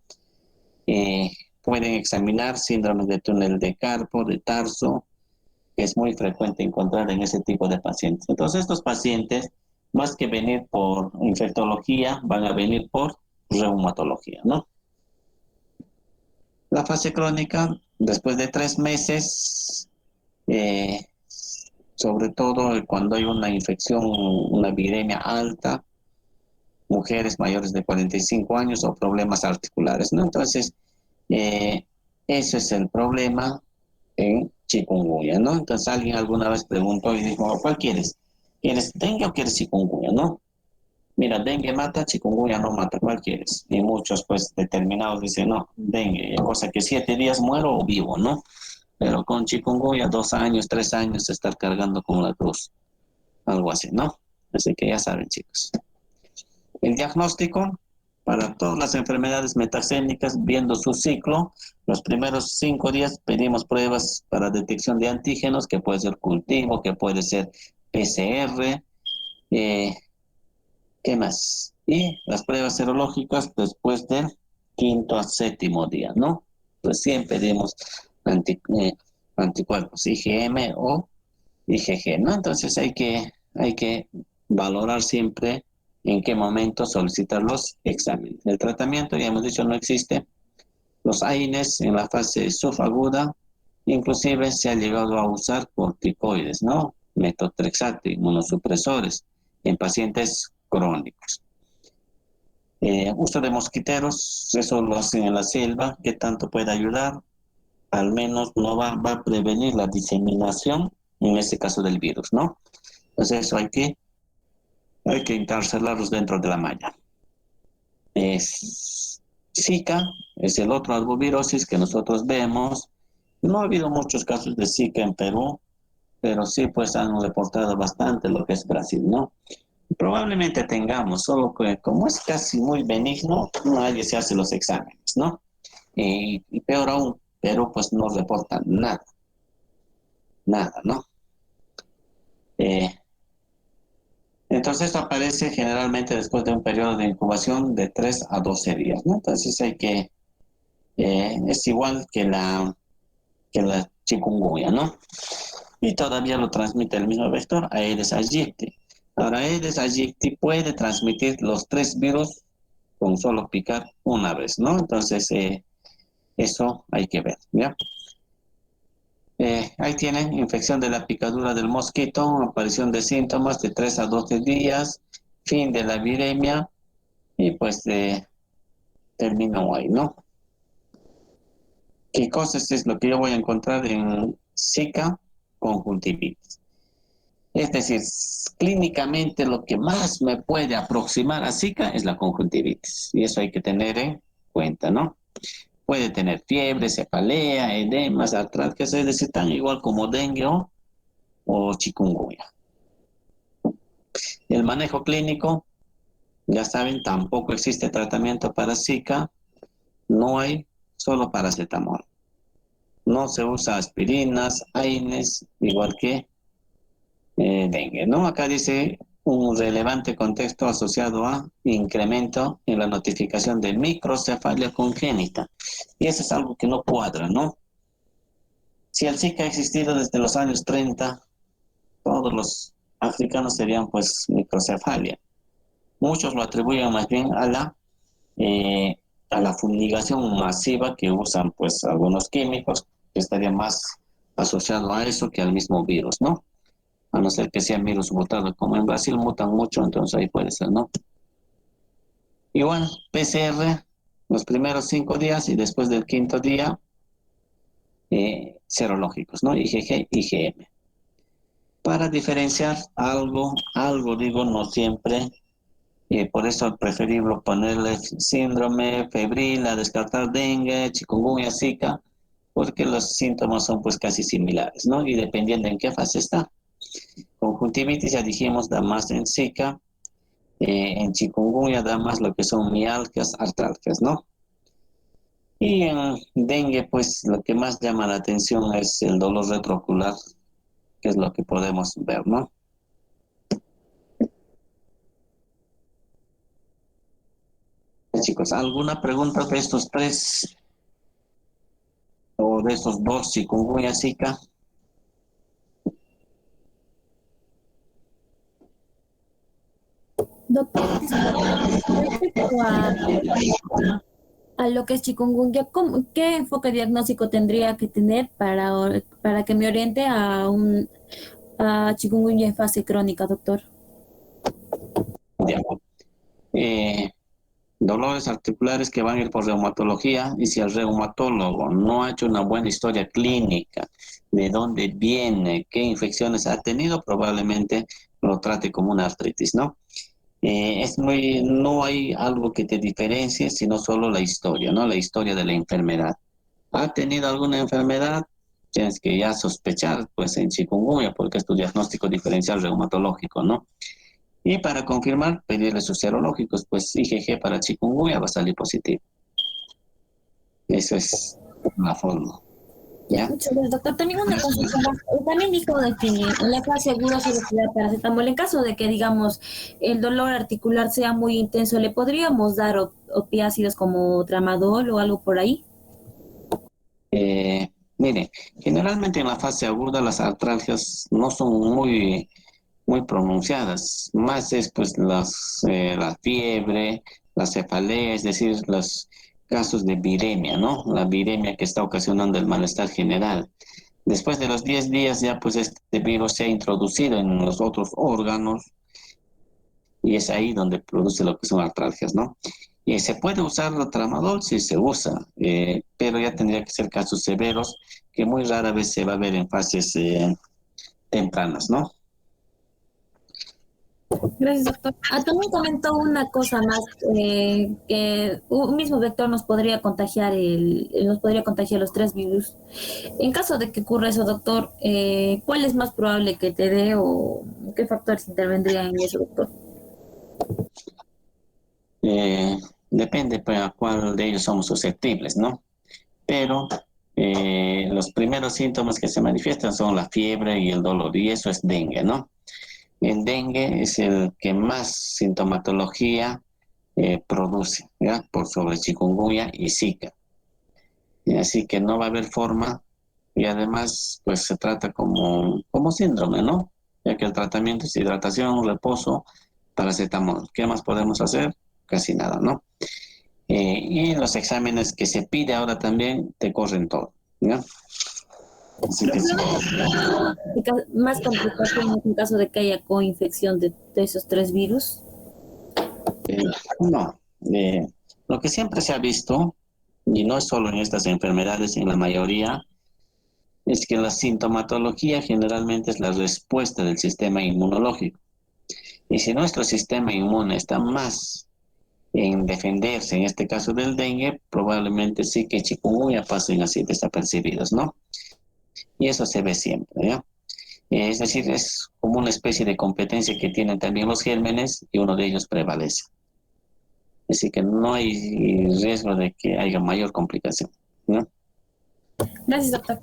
Pueden examinar síndromes de túnel de carpo, de tarso, que es muy frecuente encontrar en ese tipo de pacientes. Entonces, estos pacientes, más que venir por infectología, van a venir por reumatología, ¿no? La fase crónica, después de 3 meses, eh, sobre todo cuando hay una infección, una viremia alta, mujeres mayores de 45 años o problemas articulares, ¿no? Entonces, eh, ese es el problema en chikungunya, ¿no? Entonces alguien alguna vez preguntó y dijo: ¿cuál quieres? ¿Quieres dengue o quieres chikungunya, no? Mira, dengue mata, chikungunya no mata, ¿cuál quieres? Y muchos pues determinados dicen: no, dengue, cosa que 7 días muero o vivo, ¿no? Pero con chikungunya 2 años, 3 años estar cargando con la cruz, algo así, ¿no? Así que ya saben, chicos. El diagnóstico para todas las enfermedades metaxémicas, viendo su ciclo, los primeros 5 días pedimos pruebas para detección de antígenos, que puede ser cultivo, que puede ser PCR, ¿qué más? Y las pruebas serológicas después del 5.º a 7.º día, ¿no? Recién pedimos anticuerpos, IgM o IgG, ¿no? Entonces hay que valorar siempre en qué momento solicitar los exámenes. El tratamiento, ya hemos dicho, no existe. Los AINES en la fase subaguda, inclusive se ha llegado a usar corticoides, ¿no? Metotrexato, inmunosupresores en pacientes crónicos. Uso de mosquiteros, eso lo hacen en la selva. ¿Qué tanto puede ayudar? Al menos no va a prevenir la diseminación, en este caso del virus, ¿no? Entonces eso hay que encarcelarlos dentro de la malla. Zika es el otro arbovirosis que nosotros vemos. No ha habido muchos casos de Zika en Perú, pero sí pues han reportado bastante lo que es Brasil, ¿no? Probablemente tengamos, solo que como es casi muy benigno, nadie se hace los exámenes, ¿no? Y peor aún, Perú pues no reporta nada, nada, ¿no? Eh, Entonces esto aparece generalmente después de un periodo de incubación de 3 a 12 días, ¿no? Entonces es igual que la chikungunya, ¿no? Y todavía lo transmite el mismo vector, Aedes aegypti. Ahora, Aedes aegypti puede transmitir los 3 virus con solo picar una vez, ¿no? Entonces, eso hay que ver, ¿ya? Ahí tienen infección de la picadura del mosquito, aparición de síntomas de 3 a 12 días, fin de la viremia, y pues termino ahí, ¿no? ¿Qué cosas es lo que yo voy a encontrar en Zika? Conjuntivitis. Es decir, clínicamente lo que más me puede aproximar a Zika es la conjuntivitis, y eso hay que tener en cuenta, ¿no? Puede tener fiebre, cefalea, edemas, artralgias, es decir, tan igual como dengue o chikungunya. El manejo clínico, ya saben, tampoco existe tratamiento para Zika, no hay, solo paracetamol. No se usa aspirinas, AINES, igual que dengue, ¿no? Acá dice un relevante contexto asociado a incremento en la notificación de microcefalia congénita. Y eso es algo que no cuadra, ¿no? Si el Zika ha existido desde los años 30, todos los africanos serían pues microcefalia. Muchos lo atribuyen más bien eh, a la fumigación masiva que usan pues algunos químicos, que estaría más asociado a eso que al mismo virus, ¿no? A no ser que sea virus mutado, como en Brasil mutan mucho, entonces ahí puede ser, ¿no? Y bueno, PCR los primeros 5 días y después del quinto día, serológicos, ¿no? IgG, IgM. Para diferenciar algo digo, no siempre, por eso es preferible ponerle síndrome febril, a descartar dengue, chikungunya, zika, porque los síntomas son pues casi similares, ¿no? Y dependiendo en qué fase está. Conjuntivitis ya dijimos da más en zika, en chikungunya da más lo que son mialgias, artralgias, ¿no? Y en dengue pues lo que más llama la atención es el dolor retroocular, que es lo que podemos ver, ¿no? Chicos, ¿alguna pregunta de estos tres o de estos dos, chikungunya, zika? Doctor, respecto a lo que es chikungunya, ¿qué enfoque diagnóstico tendría que tener para que me oriente a chikungunya en fase crónica, doctor? Ya. Eh, Dolores articulares que van a ir por reumatología, y si el reumatólogo no ha hecho una buena historia clínica de dónde viene, qué infecciones ha tenido, probablemente lo trate como una artritis, ¿no? No hay algo que te diferencie, sino solo la historia, ¿no? La historia de la enfermedad. ¿Ha tenido alguna enfermedad? Tienes que ya sospechar, pues, en chikungunya, porque es tu diagnóstico diferencial reumatológico, ¿no? Y para confirmar, pedirle sus serológicos, pues IgG para chikungunya va a salir positivo. Eso es la forma, ¿ya? Muchas gracias, doctor. También una consulta más. También dijo de que en la fase aguda solo se da paracetamol. En caso de que, digamos, el dolor articular sea muy intenso, ¿le podríamos dar opiácidos como tramadol o algo por ahí? Mire, generalmente en la fase aguda las artralgias no son muy pronunciadas, más es pues la fiebre, la cefalea, es decir, los casos de viremia, ¿no? La viremia que está ocasionando el malestar general. Después de los 10 días ya pues este virus se ha introducido en los otros órganos y es ahí donde produce lo que son artralgias, ¿no? Y se puede usar el tramadol, sí se usa, pero ya tendría que ser casos severos que muy rara vez se va a ver en fases tempranas, ¿no? Gracias, doctor. También comentó una cosa más, que un mismo vector nos podría contagiar los tres virus. En caso de que ocurra eso, doctor, ¿cuál es más probable que te dé o qué factores intervendrían en eso, doctor? Eh, Depende para cuál de ellos somos susceptibles, ¿no? Pero los primeros síntomas que se manifiestan son la fiebre y el dolor, y eso es dengue, ¿no? El dengue es el que más sintomatología produce, ¿ya? Por sobre chikungunya y zika. Y así que no va a haber forma, y además, pues se trata como síndrome, ¿no? Ya que el tratamiento es hidratación, reposo, paracetamol. ¿Qué más podemos hacer? Casi nada, ¿no? Y los exámenes que se pide ahora también te corren todo, ¿ya? Así que sí. Más complicaciones en caso de que haya coinfección de esos tres virus. Eh, no, lo que siempre se ha visto, y no es solo en estas enfermedades, en la mayoría, es que la sintomatología generalmente es la respuesta del sistema inmunológico. Y si nuestro sistema inmune está más en defenderse, en este caso del dengue, probablemente sí que chikungunya pasen así desapercibidos, ¿no? Y eso se ve siempre, ¿ya? Es decir, es como una especie de competencia que tienen también los gérmenes y uno de ellos prevalece. Así que no hay riesgo de que haya mayor complicación, ¿no? Gracias, doctor.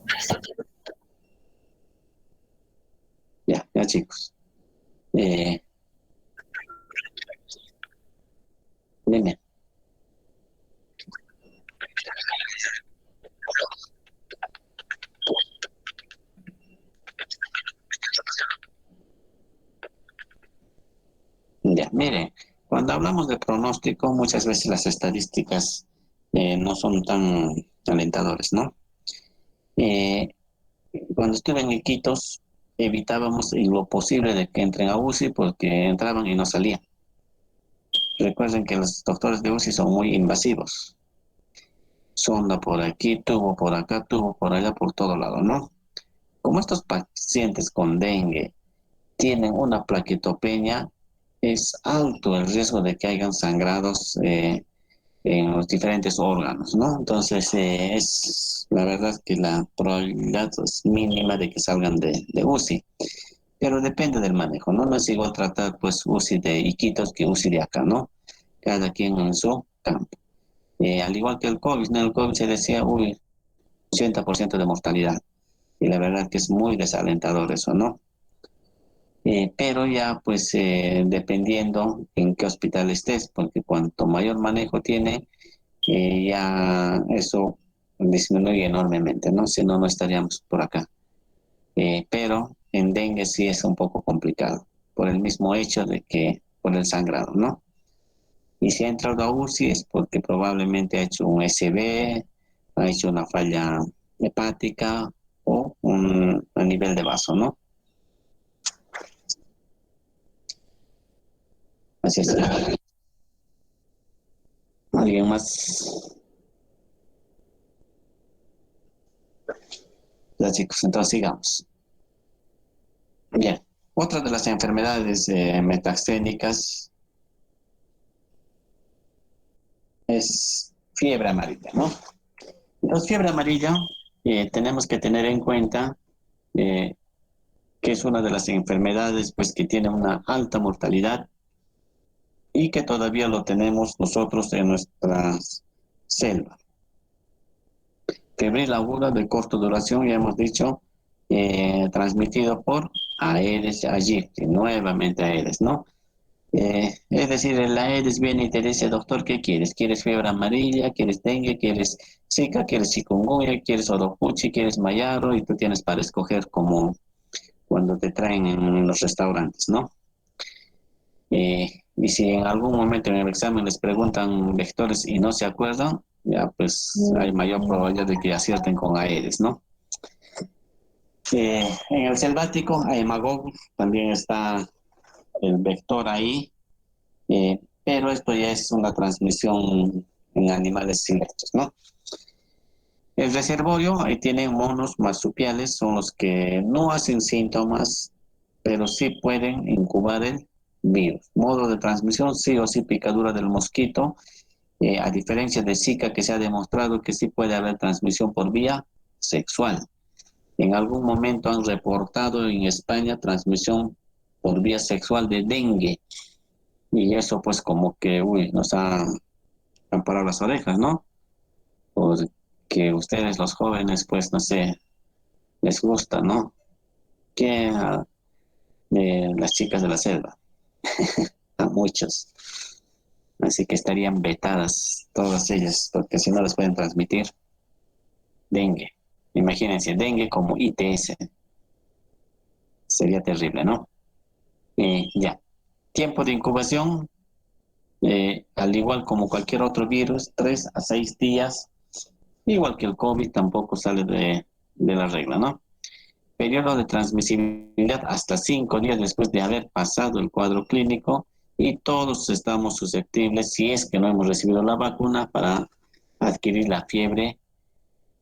Ya, ya chicos. Eh, Dime. Ya, mire, cuando hablamos de pronóstico, muchas veces las estadísticas no son tan alentadoras, ¿no? Eh, Cuando estuve en Iquitos, evitábamos en lo posible de que entren a UCI porque entraban y no salían. Recuerden que los doctores de UCI son muy invasivos. Sonda por aquí, tubo por acá, tubo por allá, por todo lado, ¿no? Como estos pacientes con dengue tienen una plaquetopenia, es alto el riesgo de que hayan sangrados en los diferentes órganos, ¿no? Entonces, es la verdad que la probabilidad es mínima de que salgan de UCI, pero depende del manejo, ¿no? No es igual tratar, pues, UCI de Iquitos que UCI de acá, ¿no? Cada quien en su campo. Al igual que el COVID, ¿no? El COVID se decía, uy, 80% de mortalidad, y la verdad que es muy desalentador eso, ¿no? Pero ya pues dependiendo en qué hospital estés, porque cuanto mayor manejo tiene, ya eso disminuye enormemente, ¿no? Si no, no estaríamos por acá. Pero en dengue sí es un poco complicado, por el mismo hecho de que, por el sangrado, ¿no? Y si ha entrado a UCI es porque probablemente ha hecho un SB, ha hecho una falla hepática o a nivel de vaso, ¿no? Así es. ¿Alguien más? Ya chicos, entonces sigamos. Bien, otra de las enfermedades metaxénicas es fiebre amarilla, ¿no? Entonces, fiebre amarilla tenemos que tener en cuenta eh, que es una de las enfermedades pues, que tiene una alta mortalidad y que todavía lo tenemos nosotros en nuestra selva. Febril aguda de corta duración, ya hemos dicho, transmitido por Aedes aegypti, nuevamente Aedes, ¿no? Es decir, el Aedes viene y te dice, doctor, ¿qué quieres? ¿Quieres fiebre amarilla? ¿Quieres dengue? ¿Quieres zika? ¿Quieres chikungunya? ¿Quieres oropuchi? ¿Quieres mayaro? Y tú tienes para escoger como cuando te traen en los restaurantes, ¿no? Y si en algún momento en el examen les preguntan vectores y no se acuerdan, ya pues hay mayor probabilidad de que acierten con Aedes, ¿no? En el selvático, Aemagog, también está el vector ahí, pero esto ya es una transmisión en animales silvestres, ¿no? El reservorio, ahí tienen monos marsupiales, son los que no hacen síntomas, pero sí pueden incubar el virus. Modo de transmisión, sí o sí picadura del mosquito, a diferencia de Zika que se ha demostrado que sí puede haber transmisión por vía sexual. En algún momento han reportado en España transmisión por vía sexual de dengue. Y eso pues como que, uy, han parado las orejas, ¿no? Porque ustedes los jóvenes pues no sé, les gusta, ¿no? Que de las chicas de la selva, a muchos. Así que estarían vetadas todas ellas, porque si no les pueden transmitir dengue. Imagínense, dengue como ITS. Sería terrible, ¿no? Ya. Tiempo de incubación, al igual como cualquier otro virus, 3 a 6 días, igual que el COVID, tampoco sale de la regla, ¿no? Periodo de transmisibilidad hasta 5 días después de haber pasado el cuadro clínico y todos estamos susceptibles, si es que no hemos recibido la vacuna, para adquirir la fiebre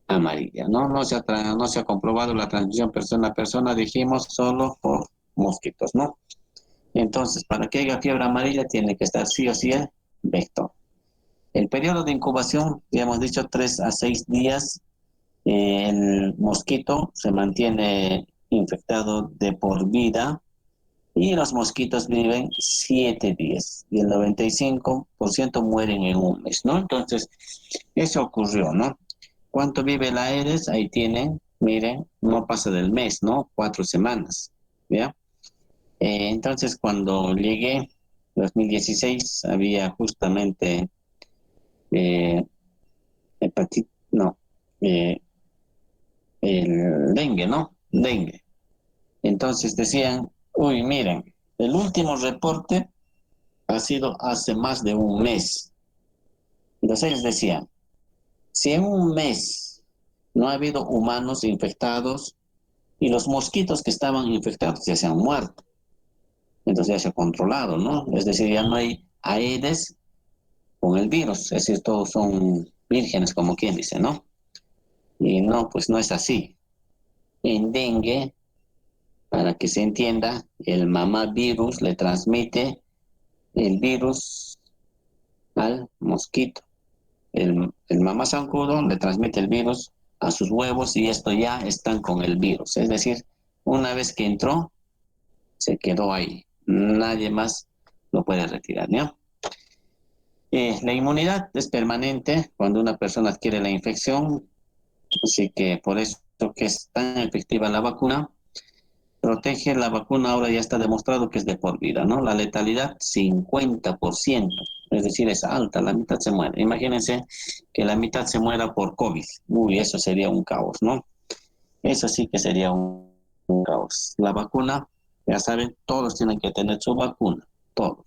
amarilla, ¿no? No se ha comprobado la transmisión persona a persona, dijimos, solo por mosquitos, ¿no? Entonces, para que haya fiebre amarilla tiene que estar sí o sí el vector. El periodo de incubación, ya hemos dicho, 3 a 6 días. El mosquito se mantiene infectado de por vida y los mosquitos viven 7 días y el 95% mueren en un mes, ¿no? Entonces, eso ocurrió, ¿no? ¿Cuánto vive el Aedes? Ahí tienen, miren, no pasa del mes, ¿no? 4 semanas, ¿ya? Entonces, cuando llegué, 2016, había justamente eh, no, eh, el dengue, ¿no? Dengue. Entonces decían, uy, miren, el último reporte ha sido hace más de un mes. Entonces ellos decían, si en un mes no ha habido humanos infectados y los mosquitos que estaban infectados ya se han muerto, entonces ya se ha controlado, ¿no? Es decir, ya no hay Aedes con el virus, es decir, todos son vírgenes, como quien dice, ¿no? Y no, pues no es así. En dengue, para que se entienda, el mamavirus le transmite el virus al mosquito. El mamá zancudo le transmite el virus a sus huevos y estos ya están con el virus. Es decir, una vez que entró, se quedó ahí. Nadie más lo puede retirar, ¿no? La inmunidad es permanente cuando una persona adquiere la infección, así que por eso que es tan efectiva la vacuna. Protege la vacuna, ahora ya está demostrado que es de por vida, ¿no? La letalidad, 50%, es decir, es alta, la mitad se muere. Imagínense que la mitad se muera por COVID. Uy, eso sería un caos, ¿no? Eso sí que sería un caos. La vacuna, ya saben, todos tienen que tener su vacuna, todos.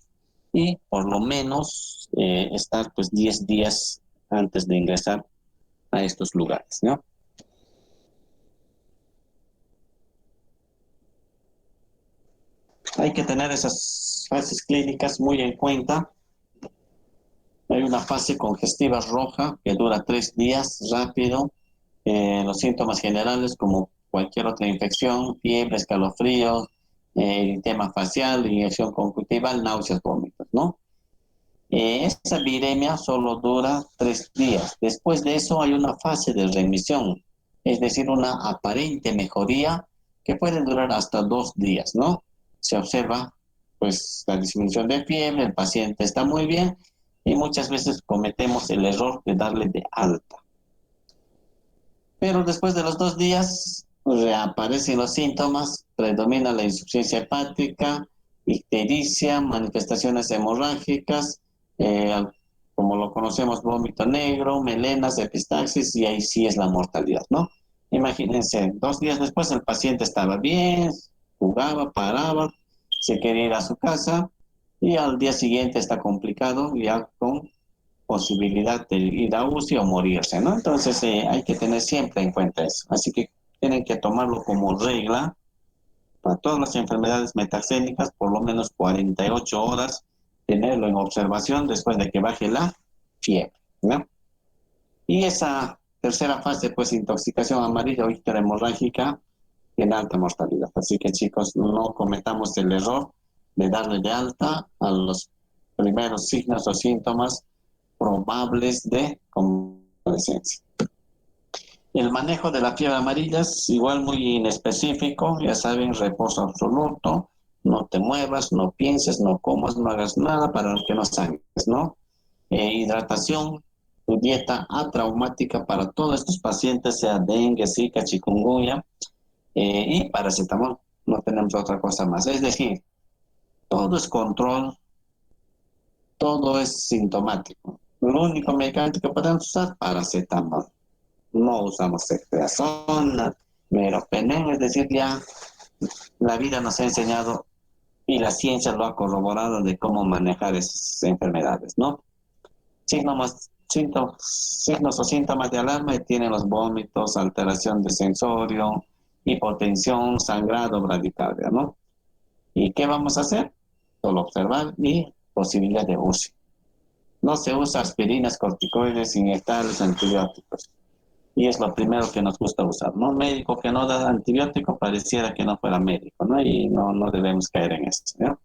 Y por lo menos estar pues 10 días antes de ingresar a estos lugares, ¿no? Hay que tener esas fases clínicas muy en cuenta. Hay una fase congestiva roja que dura 3 días, rápido. Los síntomas generales, como cualquier otra infección, fiebre, escalofríos, tema facial, inyección conjuntival, náuseas, vómitos, ¿no? Esa viremia solo dura 3 días. Después de eso hay una fase de remisión, es decir, una aparente mejoría que puede durar hasta 2 días, ¿no? Se observa, pues, la disminución de fiebre, el paciente está muy bien y muchas veces cometemos el error de darle de alta. Pero después de los 2 días reaparecen los síntomas, predomina la insuficiencia hepática, ictericia, manifestaciones hemorrágicas, eh, como lo conocemos, vómito negro, melenas, epistaxis, y ahí sí es la mortalidad, ¿no? Imagínense, 2 días después el paciente estaba bien, jugaba, paraba, se quería ir a su casa, y al día siguiente está complicado, ya con posibilidad de ir a UCI o morirse, ¿no? Entonces hay que tener siempre en cuenta eso. Así que tienen que tomarlo como regla para todas las enfermedades metaxénicas, por lo menos 48 horas, tenerlo en observación después de que baje la fiebre, ¿no? Y esa tercera fase, pues intoxicación amarilla o hemorrágica, tiene alta mortalidad. Así que chicos, no cometamos el error de darle de alta a los primeros signos o síntomas probables de convalecencia. El manejo de la fiebre amarilla es igual muy inespecífico, ya saben, reposo absoluto, no te muevas, no pienses, no comas, no hagas nada para que no sangres, ¿no? Hidratación, tu dieta atraumática para todos estos pacientes, sea dengue, zika, chikungunya, y paracetamol, no tenemos otra cosa más. Es decir, todo es control, todo es sintomático. El único medicamento que podemos usar, paracetamol. No usamos ceftriaxona, meropenem, es decir, ya la vida nos ha enseñado y la ciencia lo ha corroborado de cómo manejar esas enfermedades, ¿no? Signos o síntomas de alarma tienen los vómitos, alteración de sensorio, hipotensión, sangrado, bradicardia, ¿no? ¿Y qué vamos a hacer? Solo observar y posibilidad de uso. No se usa aspirinas, corticoides, inyectables, antibióticos. Y es lo primero que nos gusta usar, ¿no? Médico que no da antibiótico pareciera que no fuera médico, ¿no? Y no debemos caer en eso, ¿no?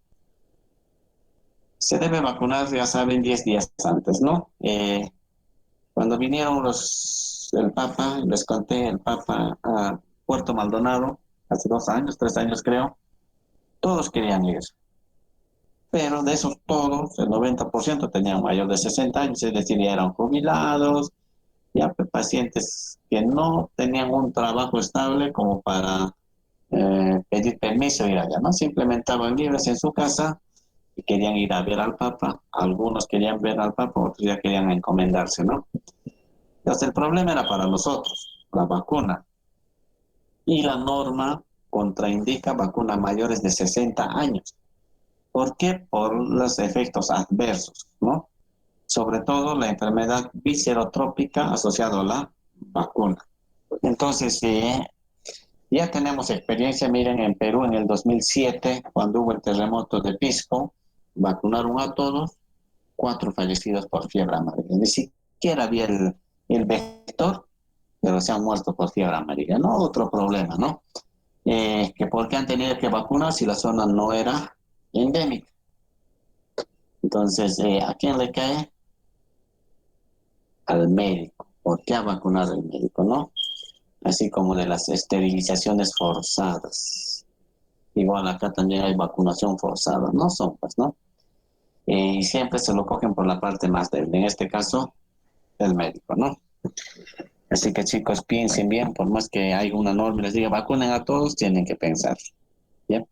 Se debe vacunar, ya saben, 10 días antes, ¿no? Cuando vinieron el Papa, les conté, el Papa a Puerto Maldonado, hace 2 años, 3 años creo, todos querían ir. Pero de esos todos, el 90% tenían mayor de 60 años, es decir, ya eran jubilados, ya pacientes que no tenían un trabajo estable como para pedir permiso e ir allá, ¿no? Simplemente estaban libres en su casa y querían ir a ver al Papa. Algunos querían ver al Papa, otros ya querían encomendarse, ¿no? Entonces el problema era para nosotros, la vacuna. Y la norma contraindica vacunas mayores de 60 años. ¿Por qué? Por los efectos adversos, ¿no? Sobre todo la enfermedad viscerotrópica asociada a la vacuna. Entonces, ya tenemos experiencia, miren, en Perú en el 2007, cuando hubo el terremoto de Pisco, vacunaron a todos, 4 fallecidos por fiebre amarilla. Ni siquiera había el vector, pero se han muerto por fiebre amarilla, ¿no? Otro problema, ¿no? Que por qué han tenido que vacunar si la zona no era endémica. Entonces, ¿a quién le cae? Al médico. ¿Por qué ha vacunado el médico, no? Así como de las esterilizaciones forzadas. Igual acá también hay vacunación forzada, no son pues, ¿no? Y siempre se lo cogen por la parte más débil, en este caso, el médico, ¿no? Así que chicos, piensen bien, por más que haya una norma y les diga vacunen a todos, tienen que pensar, ¿ya?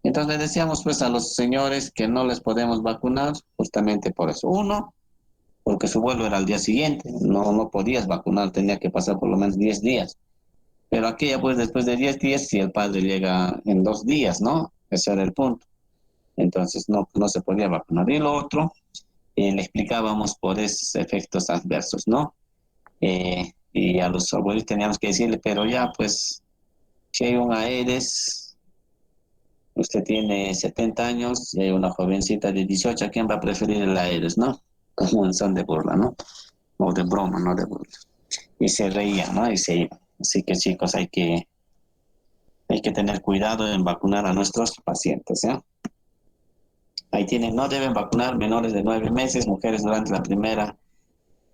Entonces les decíamos pues a los señores que no les podemos vacunar justamente por eso. Uno, porque su vuelo era al día siguiente, no podías vacunar, tenía que pasar por lo menos 10 días. Pero aquí ya pues después de 10 días, si el padre llega en 2 días, ¿no? Ese era el punto. Entonces no se podía vacunar. Y lo otro, le explicábamos por esos efectos adversos, ¿no? Y a los abuelos teníamos que decirle, pero ya pues, si hay un AEDES, usted tiene 70 años y hay una jovencita de 18, ¿a quién va a preferir el AEDES, no? Como en son de burla, ¿no? O de broma, no de burla. Y se reía, ¿no? Y se iba. Así que chicos, hay que tener cuidado en vacunar a nuestros pacientes, ¿ya? Ahí tienen, no deben vacunar menores de 9 meses, mujeres durante la primera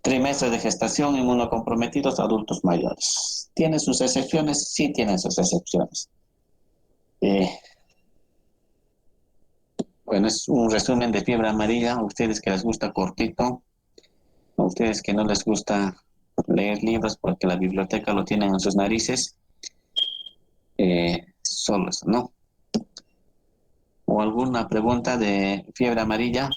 trimestre de gestación, inmunocomprometidos, adultos mayores. ¿Tiene sus excepciones? Sí, tienen sus excepciones. Eh, bueno, es un resumen de fiebre amarilla. A ustedes que les gusta cortito, a ustedes que no les gusta leer libros porque la biblioteca lo tienen en sus narices, solo eso, ¿no? ¿O alguna pregunta de fiebre amarilla?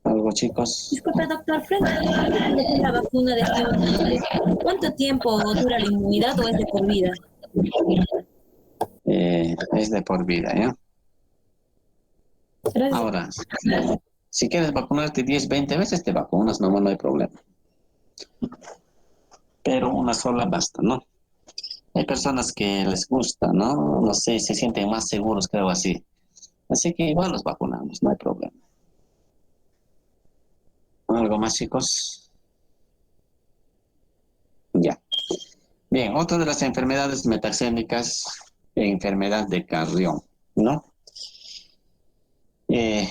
¿Algo, chicos? Disculpe, doctor, frente a la vacuna de fiebre amarilla, ¿cuánto tiempo dura la inmunidad o es de por vida? Es de por vida, ¿ya? Gracias. Ahora, si quieres vacunarte 10, 20 veces, te vacunas, no hay problema. Pero una sola basta, ¿no? Hay personas que les gusta, ¿no? No sé, se sienten más seguros, creo así. Así que igual los vacunamos, no hay problema. ¿Algo más, chicos? Ya. Bien, otra de las enfermedades metaxémicas, enfermedad de Carrión, ¿no? Eh,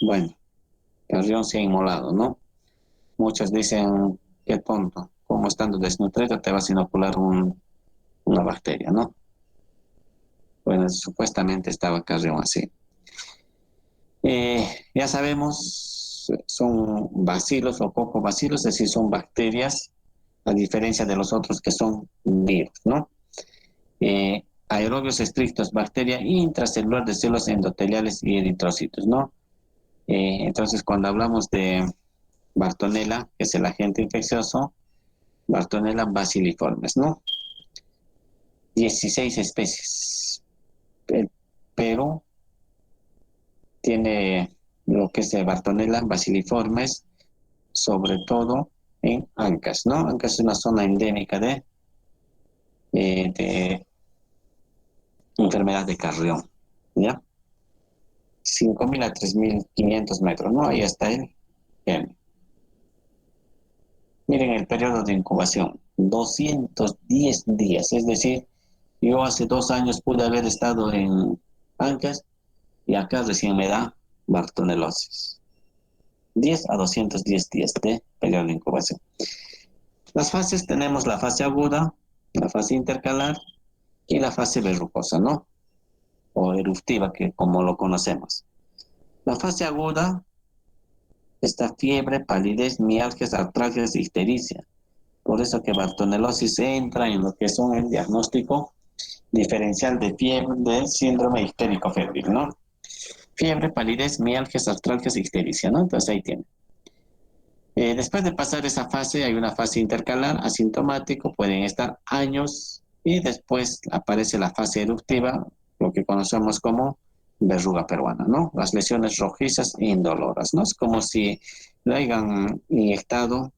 bueno, Carrión se ha inmolado, ¿no? Muchos dicen, qué tonto, como estando desnutrido te vas a inocular una bacteria, ¿no? Bueno, supuestamente estaba Carrión así. Ya sabemos, son bacilos o cocobacilos, es decir, son bacterias, a diferencia de los otros que son virus, ¿no? Aerobios estrictos, bacteria intracelular de células endoteliales y eritrocitos, ¿no? Entonces, cuando hablamos de Bartonella, que es el agente infeccioso, Bartonella baciliformes, ¿no? 16 especies. Perú tiene lo que es de Bartonella baciliformes, sobre todo en Ancas, ¿no? Ancas es una zona endémica de enfermedad de Carrión, ¿ya? 5.000 a 3.500 metros, ¿no? Ahí está el gen. Miren el periodo de incubación, 210 días, es decir, yo hace 2 años pude haber estado en ancas, y acá recién me da bartonelosis. 10 a 210 días de periodo de incubación. Las fases tenemos la fase aguda, la fase intercalar y la fase verrucosa, ¿no? O eruptiva, que como lo conocemos. La fase aguda está fiebre, palidez, mialgias, artralgias y ictericia. Por eso que bartonelosis entra en lo que son el diagnóstico diferencial de fiebre, de síndrome ictérico febril, ¿no? Fiebre, palidez, mialgias, artralgias y ictericia, ¿no? Entonces ahí tiene. Después de pasar esa fase, hay una fase intercalar, asintomático, pueden estar años, y después aparece la fase eruptiva, lo que conocemos como verruga peruana, ¿no? Las lesiones rojizas e indoloras, ¿no? Es como si le hayan inyectado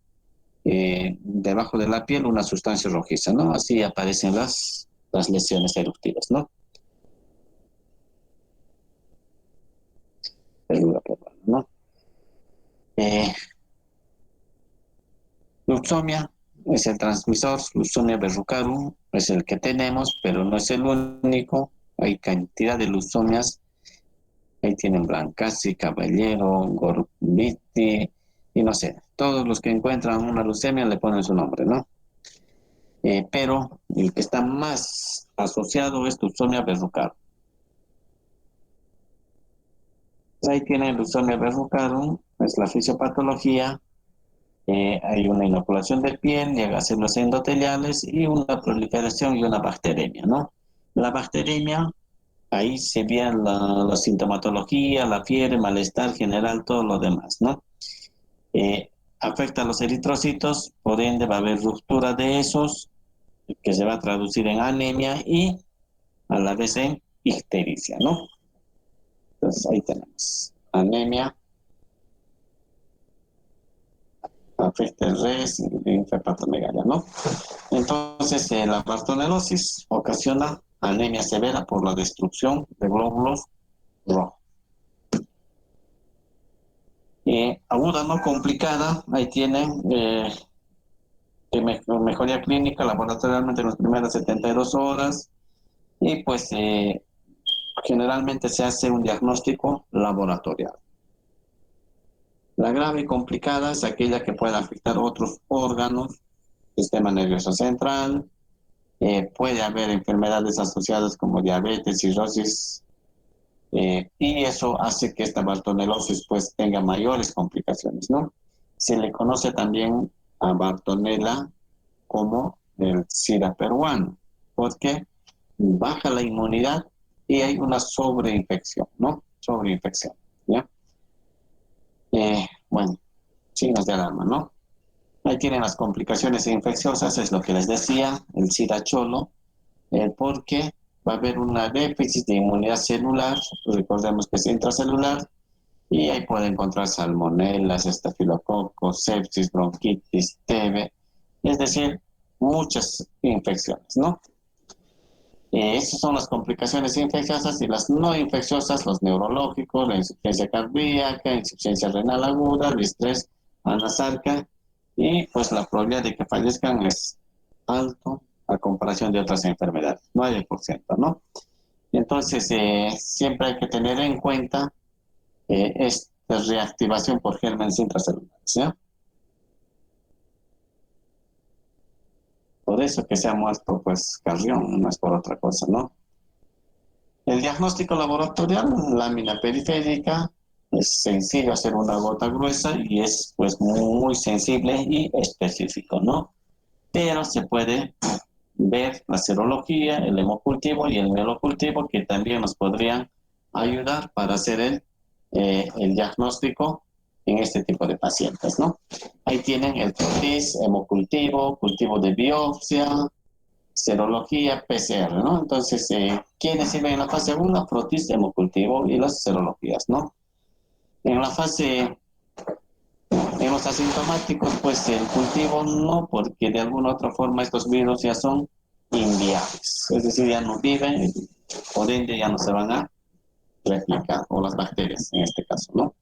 debajo de la piel una sustancia rojiza, ¿no? Así aparecen las lesiones eruptivas, ¿no? Verruga peruana, ¿no? Eh, Luxomia es el transmisor, Luxomia verrucarum es el que tenemos, pero no es el único. Hay cantidad de luxomias. Ahí tienen Blancasi, Caballero, Gorbiti, y no sé. Todos los que encuentran una leucemia le ponen su nombre, ¿no? Pero el que está más asociado es Luxomia verrucarum. Ahí tienen Luxomia verrucarum, es la fisiopatología. Hay una inoculación de piel, llega a células endoteliales y una proliferación y una bacteremia, ¿no? La bacteremia, ahí se ve la sintomatología, la fiebre, malestar general, todo lo demás, ¿no? Afecta a los eritrocitos, por ende va a haber ruptura de esos, que se va a traducir en anemia y a la vez en ictericia, ¿no? Entonces ahí tenemos anemia, afecta el res y linfopatomegalia, ¿no? Entonces, la bartonelosis ocasiona anemia severa por la destrucción de glóbulos rojos. Aguda no complicada, ahí tienen mejoría clínica laboratorialmente en las primeras 72 horas, y pues generalmente se hace un diagnóstico laboratorial. La grave y complicada es aquella que puede afectar otros órganos, sistema nervioso central, puede haber enfermedades asociadas como diabetes, cirrosis, y eso hace que esta bartonelosis pues tenga mayores complicaciones, ¿no? Se le conoce también a Bartonella como el SIDA peruano, porque baja la inmunidad y hay una sobreinfección, ¿no? Sobreinfección, ¿ya? Bueno, signos de alarma, ¿no? Ahí tienen las complicaciones infecciosas, es lo que les decía, el SIDA cholo, porque va a haber una déficit de inmunidad celular, recordemos que es intracelular, y ahí puede encontrar salmonelas, estafilococos, sepsis, bronquitis, TB, es decir, muchas infecciones, ¿no? Esas son las complicaciones infecciosas, y las no infecciosas, los neurológicos, la insuficiencia cardíaca, insuficiencia renal aguda, distrés anasarca, y pues la probabilidad de que fallezcan es alto a comparación de otras enfermedades, 9%, ¿no? Entonces, siempre hay que tener en cuenta esta reactivación por gérmenes intracelulares, ¿sí? Por eso que se ha muerto, pues, Carrión, no es por otra cosa, ¿no? El diagnóstico laboratorial, lámina periférica, es sencillo hacer una gota gruesa y es, pues, muy sensible y específico, ¿no? Pero se puede ver la serología, el hemocultivo y el mielocultivo, que también nos podrían ayudar para hacer el diagnóstico en este tipo de pacientes, ¿no? Ahí tienen el PROTIS, hemocultivo, cultivo de biopsia, serología, PCR, ¿no? Entonces, ¿quiénes sirven en la fase 1? PROTIS, hemocultivo y las serologías, ¿no? En la fase, en los asintomáticos, pues el cultivo no, porque de alguna otra forma estos virus ya son inviables, es decir, ya no viven, por ende ya no se van a replicar, o las bacterias en este caso, ¿no?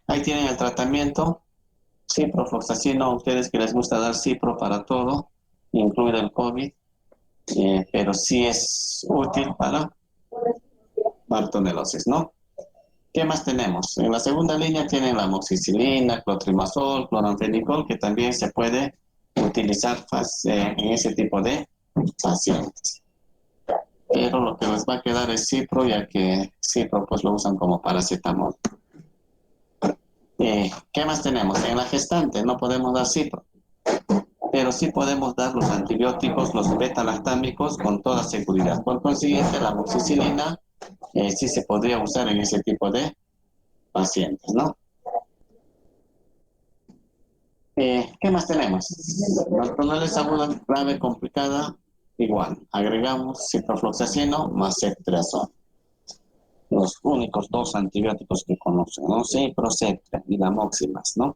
Ahí tienen el tratamiento, ciprofloxacino, a ustedes que les gusta dar cipro para todo, incluido el COVID. pero sí es útil para bartonelosis, ¿no? ¿Qué más tenemos? En la segunda línea tienen la amoxicilina, clotrimazol, cloranfenicol, que también se puede utilizar en ese tipo de pacientes. Pero lo que les va a quedar es cipro, ya que cipro pues lo usan como paracetamol. ¿Qué más tenemos? En la gestante no podemos dar cipro, pero sí podemos dar los antibióticos, los beta-lactámicos con toda seguridad. Por consiguiente, la amoxicilina sí se podría usar en ese tipo de pacientes, ¿no? ¿Qué más tenemos? Bartonella aguda, grave, complicada, igual. Agregamos ciprofloxacino más ceftriaxona. Los únicos dos antibióticos que conocen, ¿no? Cipro, ceftra y la moximas, ¿no?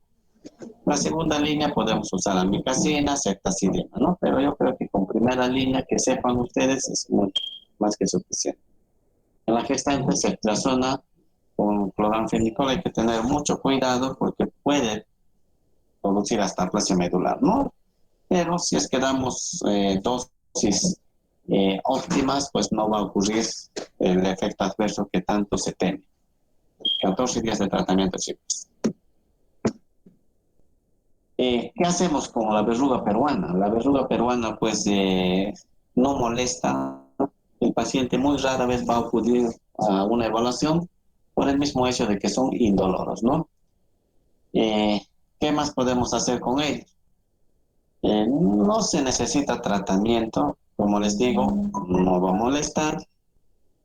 La segunda línea podemos usar amicacina, ceftazidima, ¿no? Pero yo creo que con primera línea que sepan ustedes es mucho más que suficiente. En la gestante, ceftriaxona con cloranfenicol hay que tener mucho cuidado porque puede producir hasta aplasia medular, ¿no? Pero si es que damos dosis óptimas, pues no va a ocurrir el efecto adverso que tanto se teme. 14 días de tratamiento, chicos. ¿Qué hacemos con la verruga peruana? La verruga peruana, pues, no molesta. El paciente muy rara vez va a acudir a una evaluación por el mismo hecho de que son indoloros, ¿no? ¿Qué más podemos hacer con ellos? No se necesita tratamiento, como les digo, no va a molestar,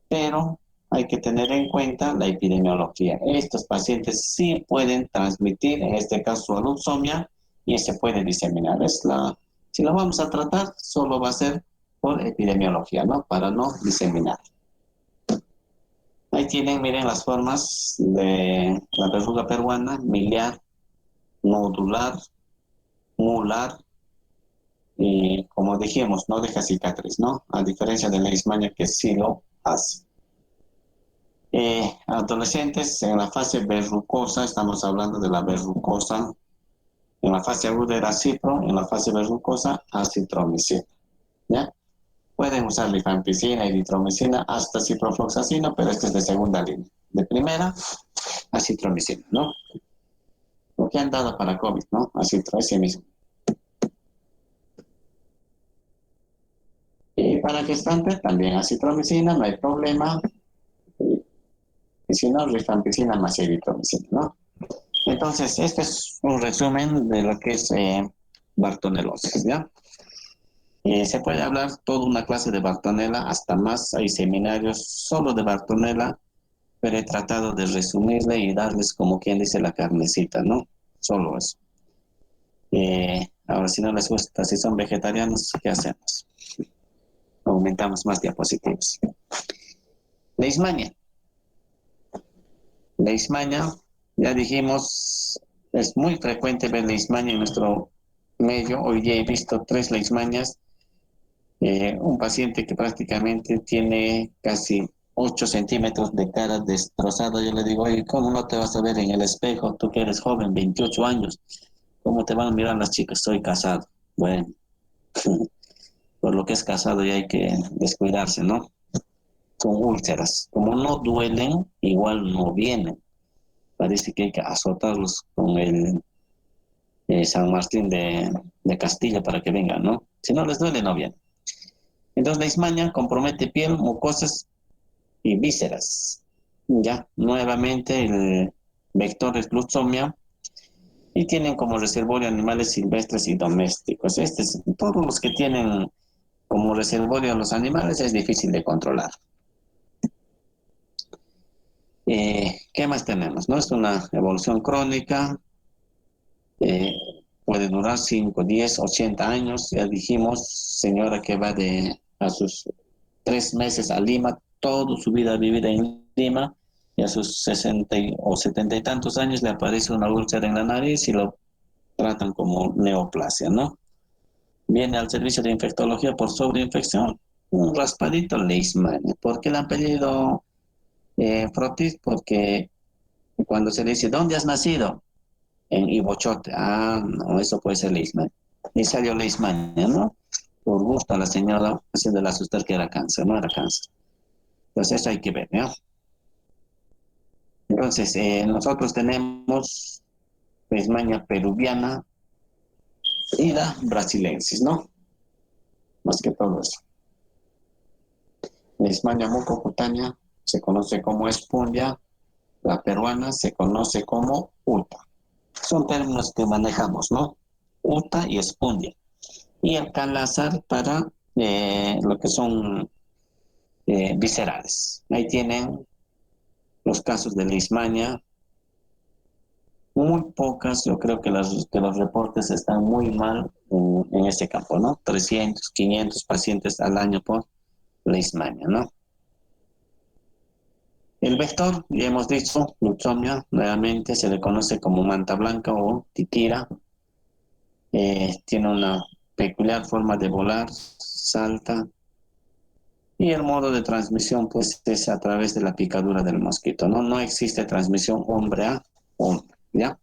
pero hay que tener en cuenta la epidemiología. Estos pacientes sí pueden transmitir, en este caso, a leucemia, y se puede diseminar. Si lo vamos a tratar, solo va a ser por epidemiología, ¿no? Para no diseminar. Ahí tienen, miren las formas de la verruga peruana: miliar, nodular, mular, y como dijimos, no deja cicatriz, ¿no? A diferencia de la leishmania que sí lo hace. Adolescentes en la fase verrucosa, estamos hablando de la verrucosa. En la fase aguda era cipro, en la fase verrucosa acitromicina, ¿ya? Pueden usar rifampicina, eritromicina, hasta ciprofloxacino, pero este es de segunda línea. De primera, acitromicina, ¿no? Lo que han dado para COVID, ¿no? Acitromicina mismo. Y para gestante también acitromicina, no hay problema. Y si no, rifampicina más eritromicina, ¿no? Entonces, este es un resumen de lo que es bartonelosis, ¿ya? Se puede hablar toda una clase de Bartonella, hasta más, hay seminarios solo de Bartonella, pero he tratado de resumirle y darles, como quien dice, la carnecita, ¿no? Solo eso. Ahora, si no les gusta, si son vegetarianos, ¿qué hacemos? Aumentamos más diapositivas. Leishmania. Leishmania, ya dijimos, es muy frecuente ver leishmania en nuestro medio. Hoy día he visto 3 leishmanias. Un paciente que prácticamente tiene casi 8 centímetros de cara destrozada. Yo le digo, oye, ¿cómo no te vas a ver en el espejo? Tú que eres joven, 28 años. ¿Cómo te van a mirar las chicas? Estoy casado. Bueno, por lo que es casado ya hay que descuidarse, ¿no? Son úlceras. Como no duelen, igual no vienen. Parece que hay que azotarlos con el San Martín de Castilla para que vengan, ¿no? Si no les duele, no vienen. Entonces la leishmania compromete piel, mucosas y vísceras. Ya, nuevamente el vector es leucemia y tienen como reservorio animales silvestres y domésticos. Todos los que tienen como reservorio a los animales es difícil de controlar. ¿Qué más tenemos? ¿No? Es una evolución crónica, puede durar 5, 10, 80 años. Ya dijimos, señora que va a sus 3 meses a Lima, toda su vida vivida en Lima, y a sus 60 o 70 y tantos años le aparece una úlcera en la nariz y lo tratan como neoplasia, ¿no? Viene al servicio de infectología por sobreinfección, un raspadito, leishmania. ¿Por qué le han pedido frotis? Porque cuando se le dice, ¿dónde has nacido? En Ibochote. Ah, no, eso puede ser leishmania. Y salió leishmania, ¿no? por gusto a la señora, haciéndola asustar que era cáncer, no era cáncer. Entonces eso hay que ver, ¿no? Entonces, nosotros tenemos Leishmania peruviana y la brasilensis, ¿no? Más que todo eso. Leishmania mucocutánea se conoce como espundia, la peruana se conoce como UTA. Son términos que manejamos, ¿no? UTA y espundia. Y el calazar para lo que son viscerales. Ahí tienen los casos de leishmania, muy pocas, yo creo que los reportes están muy mal en ese campo, ¿no? 300, 500 pacientes al año por leishmania, ¿no? El vector, ya hemos dicho, Lutzomia, nuevamente se le conoce como manta blanca o titira. Tiene una peculiar forma de volar, salta, y el modo de transmisión, pues, es a través de la picadura del mosquito, ¿no? No existe transmisión hombre a hombre, ¿ya?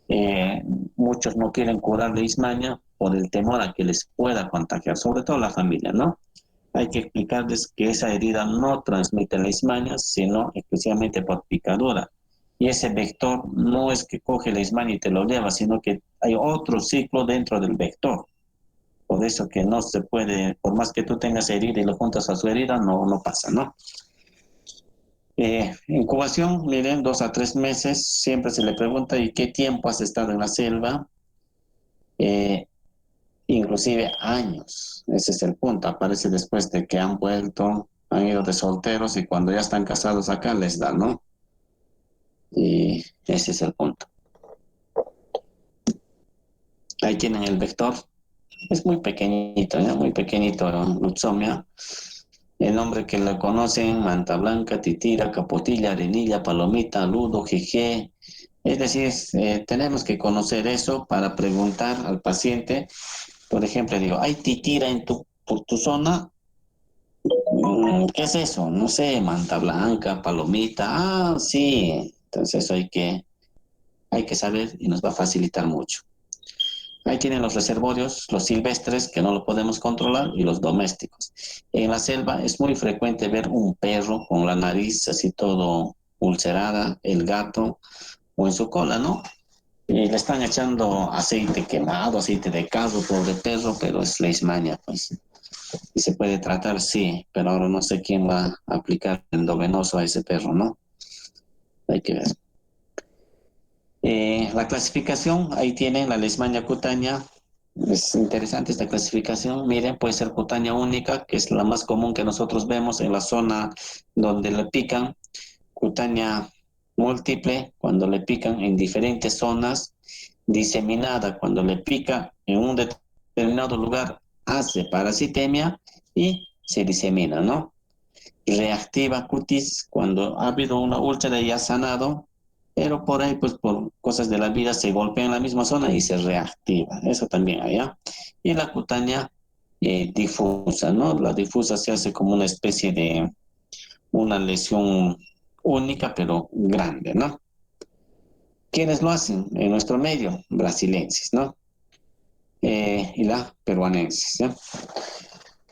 Eh, Muchos no quieren curar leishmania por el temor a que les pueda contagiar, sobre todo la familia, ¿no? Hay que explicarles que esa herida no transmite leishmania, sino exclusivamente por picadura. Y ese vector no es que coge leishmania y te lo lleva, sino que hay otro ciclo dentro del vector. Por eso que no se puede, por más que tú tengas herida y lo juntas a su herida, no pasa, ¿no? Incubación, miren, 2 a 3 meses, siempre se le pregunta, ¿y qué tiempo has estado en la selva? Eh, Inclusive años, ese es el punto, aparece después de que han vuelto, han ido de solteros y cuando ya están casados acá les da, ¿no? Y ese es el punto. Ahí tienen el vector, es muy pequeñito, ¿no? Muy pequeñito, Lutzomia. El nombre que lo conocen, manta blanca, titira, capotilla, arenilla, palomita, ludo, jeje. Es decir, tenemos que conocer eso para preguntar al paciente. Por ejemplo, digo, ¿hay titira por tu zona? ¿Qué es eso? No sé, manta blanca, palomita. Ah, sí. Entonces eso hay que saber y nos va a facilitar mucho. Ahí tienen los reservorios, los silvestres, que no lo podemos controlar, y los domésticos. En la selva es muy frecuente ver un perro con la nariz así todo ulcerada, el gato, o en su cola, ¿no? Y le están echando aceite quemado, aceite de carro, pobre perro, pero es leishmania, pues. Y se puede tratar, sí, pero ahora no sé quién va a aplicar endovenoso a ese perro, ¿no? Hay que ver. La clasificación, ahí tienen la leishmania cutánea. Es interesante esta clasificación. Miren, puede ser cutánea única, que es la más común que nosotros vemos en la zona donde le pican. Cutánea múltiple, cuando le pican en diferentes zonas. Diseminada, cuando le pica en un determinado lugar, hace parasitemia y se disemina, ¿no? Reactiva cutis, cuando ha habido una úlcera y ha sanado, pero por ahí, pues por cosas de la vida, se golpea en la misma zona y se reactiva. Eso también allá. Y la cutánea difusa, ¿no? La difusa se hace como una especie de una lesión única, pero grande, ¿no? ¿Quiénes lo hacen? En nuestro medio, brasilenses, ¿no? Y la peruanensis, ¿ya?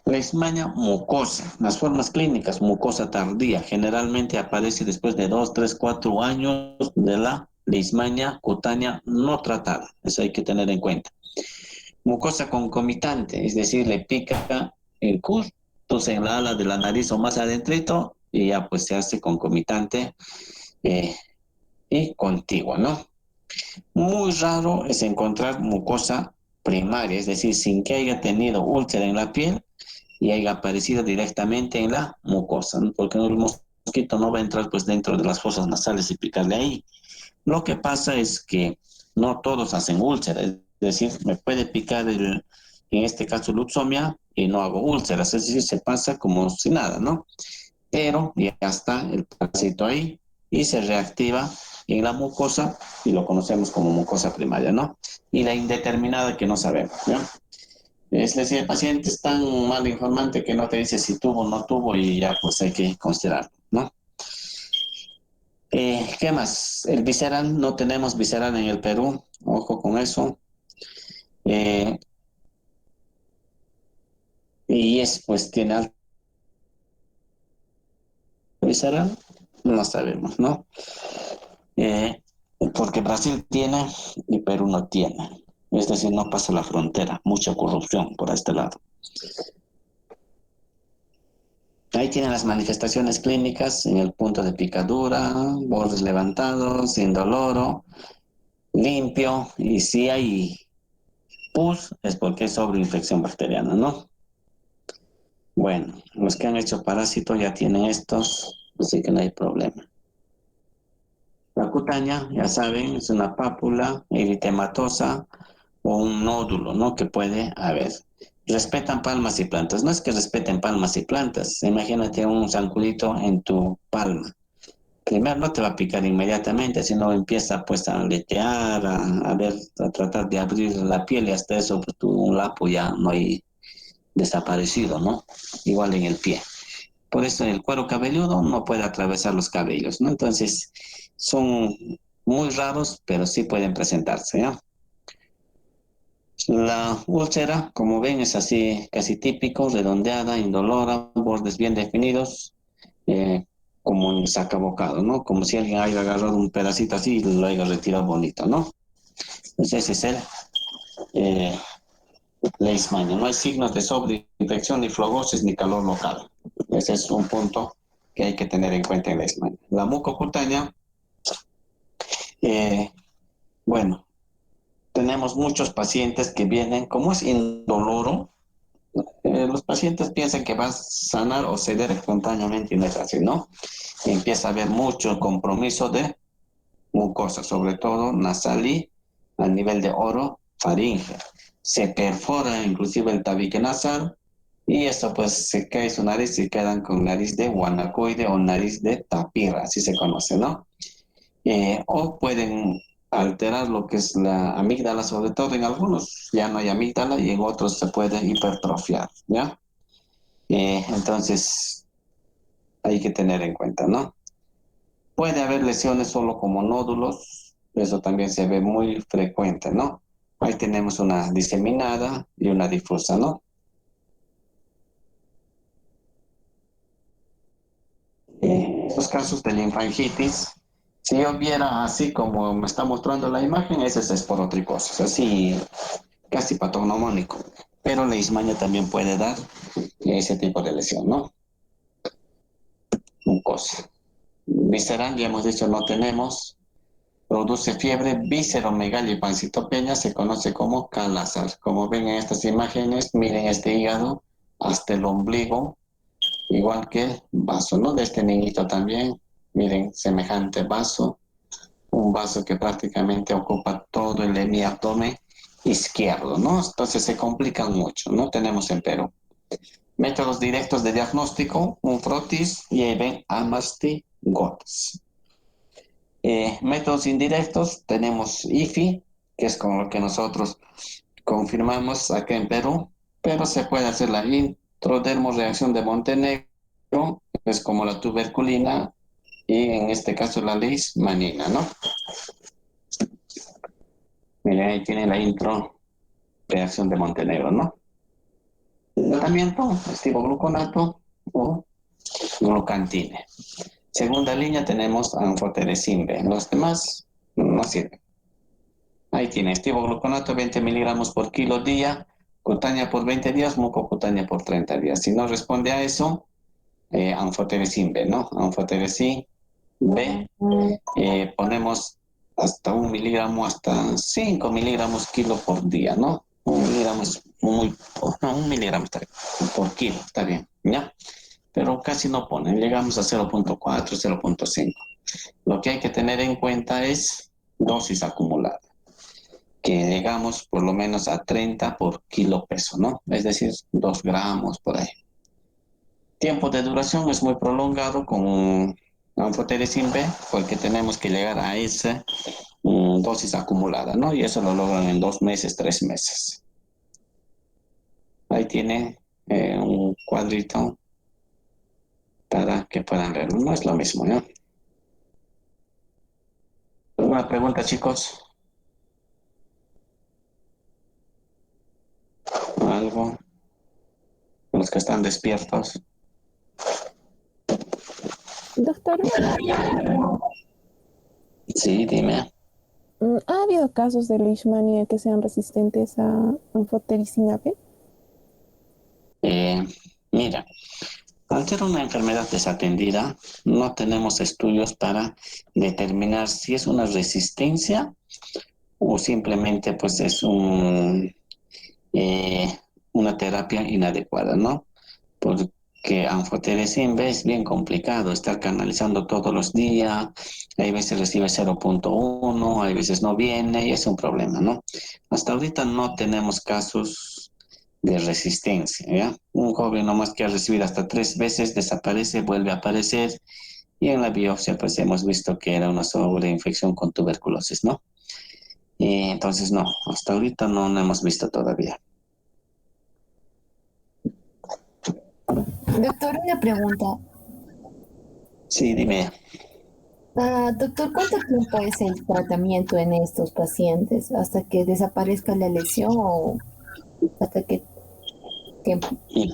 Leishmania mucosa. Las formas clínicas, mucosa tardía, generalmente aparece después de 2, 3, 4 años de la leishmania cutánea no tratada. Eso hay que tener en cuenta. Mucosa concomitante, es decir, le pica el cus, entonces en la ala de la nariz o más adentrito, y ya pues se hace concomitante eh, y contigua, ¿no? Muy raro es encontrar mucosa primaria, es decir, sin que haya tenido úlcera en la piel y haya aparecido directamente en la mucosa, ¿no? Porque el mosquito no va a entrar pues dentro de las fosas nasales y picarle ahí. Lo que pasa es que no todos hacen úlcera, es decir, me puede picar en este caso luxomia y no hago úlceras, es decir, se pasa como si nada, ¿no? Pero ya está el parásito ahí y se reactiva en la mucosa y lo conocemos como mucosa primaria, ¿no? Y la indeterminada que no sabemos, ¿no? Es decir, el paciente es tan mal informante que no te dice si tuvo o no tuvo y ya pues hay que considerarlo, ¿no? ¿Qué más? El visceral, no tenemos visceral en el Perú, ojo con eso. Eh, y pues tiene alta visceral, no sabemos, ¿no? Eh, Porque Brasil tiene y Perú no tiene. Es decir, no pasa la frontera, mucha corrupción por este lado. Ahí tienen las manifestaciones clínicas en el punto de picadura, bordes levantados, indoloro, limpio, y si hay pus es porque es sobreinfección bacteriana, ¿no? Bueno, los que han hecho parásito ya tienen estos, así que no hay problema. La cutánea, ya saben, es una pápula eritematosa o un nódulo, ¿no? Que puede haber. Respetan palmas y plantas. No es que respeten palmas y plantas. Imagínate un zanculito en tu palma. Primero no te va a picar inmediatamente, sino empieza pues a aletear, a ver, a tratar de abrir la piel y hasta eso pues tu lapo ya no hay desaparecido, ¿no? Igual en el pie. Por eso el cuero cabelludo no puede atravesar los cabellos, ¿no? Entonces son muy raros, pero sí pueden presentarse, ¿no? La úlcera, como ven, es así casi típico, redondeada, indolora, bordes bien definidos, eh, como un sacabocado, ¿no? Como si alguien haya agarrado un pedacito así y lo haya retirado bonito, ¿no? Entonces ese es el eh, leishmania. No hay signos de sobreinfección, ni flogosis, ni calor local. Ese es un punto que hay que tener en cuenta en leishmania. La mucocutánea, eh, bueno, tenemos muchos pacientes que vienen, como es indoloro, los pacientes piensan que va a sanar o ceder espontáneamente y no es así, ¿no? Empieza a haber mucho compromiso de mucosa, sobre todo nasal y a nivel de oro faringe. Se perfora inclusive el tabique nasal y eso pues se cae su nariz y quedan con nariz de guanacoide o nariz de tapira, así se conoce, ¿no? O pueden alterar lo que es la amígdala, sobre todo en algunos ya no hay amígdala y en otros se puede hipertrofiar, ¿ya? Entonces hay que tener en cuenta, ¿no? Puede haber lesiones solo como nódulos, eso también se ve muy frecuente, ¿no? Ahí tenemos una diseminada y una difusa, ¿no? Los casos de linfangitis, si yo viera así como me está mostrando la imagen, ese es esporotricosis, así casi patognomónico. Pero la ismaña también puede dar ese tipo de lesión, ¿no? Mucosa. Visceral, ya hemos dicho, no tenemos. Produce fiebre, visceromegalia y pancitopenia, se conoce como calazar. Como ven en estas imágenes, miren este hígado hasta el ombligo, igual que el vaso, ¿no? De este niñito también, miren, semejante vaso, un vaso que prácticamente ocupa todo el hemiabdomen izquierdo, ¿no? Entonces se complican mucho, ¿no? Tenemos en Perú. Métodos directos de diagnóstico, un frotis y ahí ven amastigotas. Métodos indirectos, tenemos IFI, que es con lo que nosotros confirmamos acá en Perú, pero se puede hacer la introdermoreacción de Montenegro, es como la tuberculina y en este caso la leishmanina, ¿no? Miren, ahí tiene la introreacción de Montenegro, ¿no? Tratamiento, estivogluconato o glucantine. Segunda línea tenemos anfoteresimbe, los demás no sirven. Ahí tiene estivogluconato 20 miligramos por kilo día, cutánea por 20 días, mucocutánea por 30 días. Si no responde a eso, anfoteresin B, ¿no? Anfoteresin B, ponemos hasta 1 miligramo, hasta 5 miligramos kilo por día, ¿no? 1 miligramo es muy, no, 1 miligramo está bien, por kilo, está bien, ¿ya? Pero casi no ponen, llegamos a 0.4, 0.5. Lo que hay que tener en cuenta es dosis acumulada, que llegamos por lo menos a 30 por kilo peso, ¿no? Es decir, 2 gramos por ahí. Tiempo de duración es muy prolongado con anfoteresin B, porque tenemos que llegar a esa dosis acumulada, ¿no? Y eso lo logran en 2 meses, 3 meses. Ahí tiene un cuadrito para que puedan verlo. No es lo mismo, ¿no? ¿Alguna pregunta, chicos? ¿Algo? los que están despiertos. Doctor, Sí, dime. ¿ha habido casos de leishmania que sean resistentes a anfotericina B? Eh, Mira, al ser una enfermedad desatendida, no tenemos estudios para determinar si es una resistencia o simplemente pues es eh, una terapia inadecuada, ¿no? Porque anfotericin B es bien complicado, estar canalizando todos los días, hay veces recibe 0.1, hay veces no viene y es un problema, ¿no? Hasta ahorita no tenemos casos de resistencia, ¿ya? Un joven nomás que ha recibido hasta 3 veces desaparece, vuelve a aparecer y en la biopsia pues hemos visto que era una sobreinfección con tuberculosis, ¿no? Y entonces no, hasta ahorita no hemos visto todavía. Doctor, una pregunta. Sí, dime. Doctor, ¿cuánto tiempo es el tratamiento en estos pacientes? ¿Hasta que desaparezca la lesión o hasta qué tiempo? Y,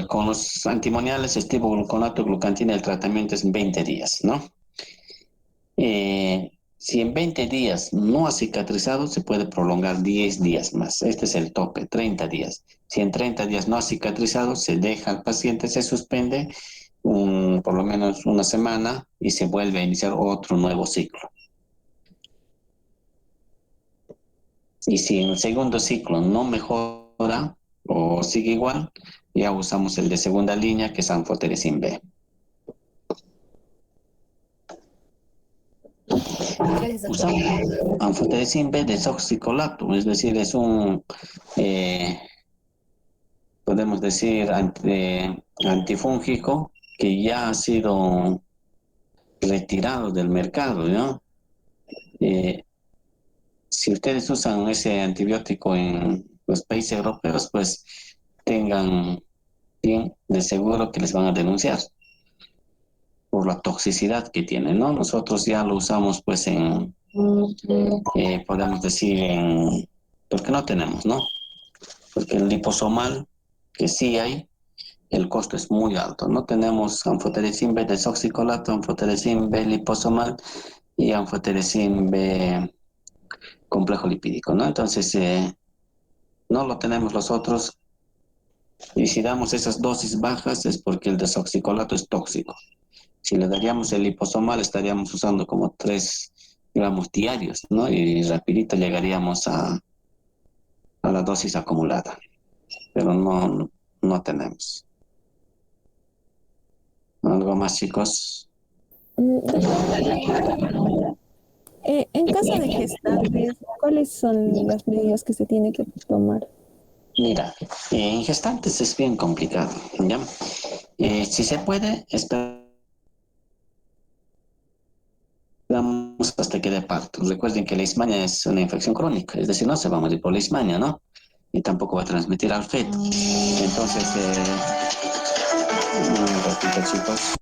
con los antimoniales, estibogluconato, glucantina, el tratamiento es 20 días, ¿no? Si en 20 días no ha cicatrizado, se puede prolongar 10 días más. Este es el tope, 30 días. Si en 30 días no ha cicatrizado, se deja al paciente, se suspende por lo menos una semana y se vuelve a iniciar otro nuevo ciclo. Y si en el segundo ciclo no mejora o sigue igual, ya usamos el de segunda línea, que es anfotericin B. Gracias, doctor. Usamos anfotericin B desoxicolato, es decir, es eh, podemos decir, antifúngico que ya ha sido retirado del mercado, ¿no? Eh, si ustedes usan ese antibiótico en los países europeos, pues tengan bien de seguro que les van a denunciar por la toxicidad que tiene, ¿no? Nosotros ya lo usamos pues podemos decir porque no tenemos, ¿no? Porque el liposomal, que sí hay, el costo es muy alto. No tenemos anfotericin B desoxicolato, anfotericin B liposomal y anfotericin B complejo lipídico, ¿no? Entonces, no lo tenemos los otros. Y si damos esas dosis bajas es porque el desoxicolato es tóxico. Si le daríamos el liposomal, estaríamos usando como 3 gramos diarios, ¿no? Y rapidito llegaríamos a la dosis acumulada. Pero no tenemos. ¿Algo más, chicos? Doctor, en caso de gestantes, ¿cuáles son las medidas que se tiene que tomar? Mira, en gestantes es bien complicado, ¿ya? Si se puede, esperamos hasta que dé parto. Recuerden que la leishmania es una infección crónica, es decir, no se va a morir por leishmania, ¿no? Y tampoco va a transmitir al feto. Entonces, un ratito, chicos.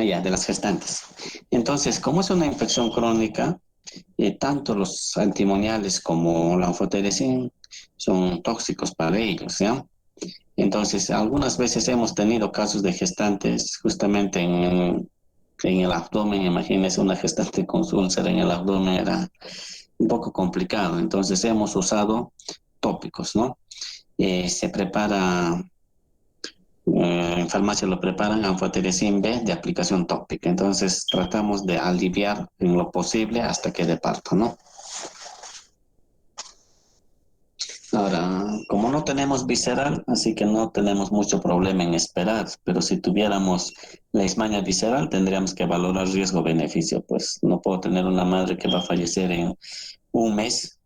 Ya, de las gestantes. Entonces, como es una infección crónica, tanto los antimoniales como la anfotericin son tóxicos para ellos, ¿ya? Entonces, algunas veces hemos tenido casos de gestantes justamente en el abdomen. Imagínense una gestante con su úlcera en el abdomen, era un poco complicado. Entonces hemos usado tópicos, ¿no? Se prepara, en farmacia lo preparan anfotericin B de aplicación tópica. Entonces tratamos de aliviar en lo posible hasta que dé parto, ¿no? Ahora, como no tenemos visceral, así que no tenemos mucho problema en esperar, pero si tuviéramos leishmania visceral, tendríamos que valorar riesgo-beneficio. Pues no puedo tener una madre que va a fallecer en un mes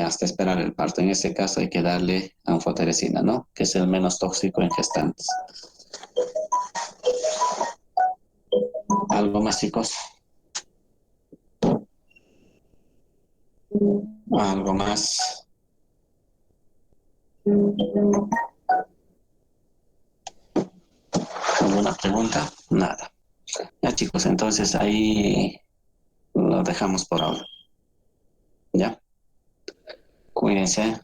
hasta esperar el parto. En ese caso hay que darle anfotericina, ¿no? Que es el menos tóxico en gestantes. ¿Algo más, chicos? ¿Algo más? ¿Alguna pregunta? Nada. Ya, chicos, entonces ahí lo dejamos por ahora. ¿Ya? Cuídense.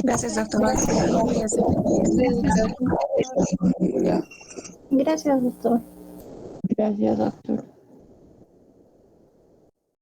Gracias, doctor. Ya. Gracias, doctor. Gracias, doctor.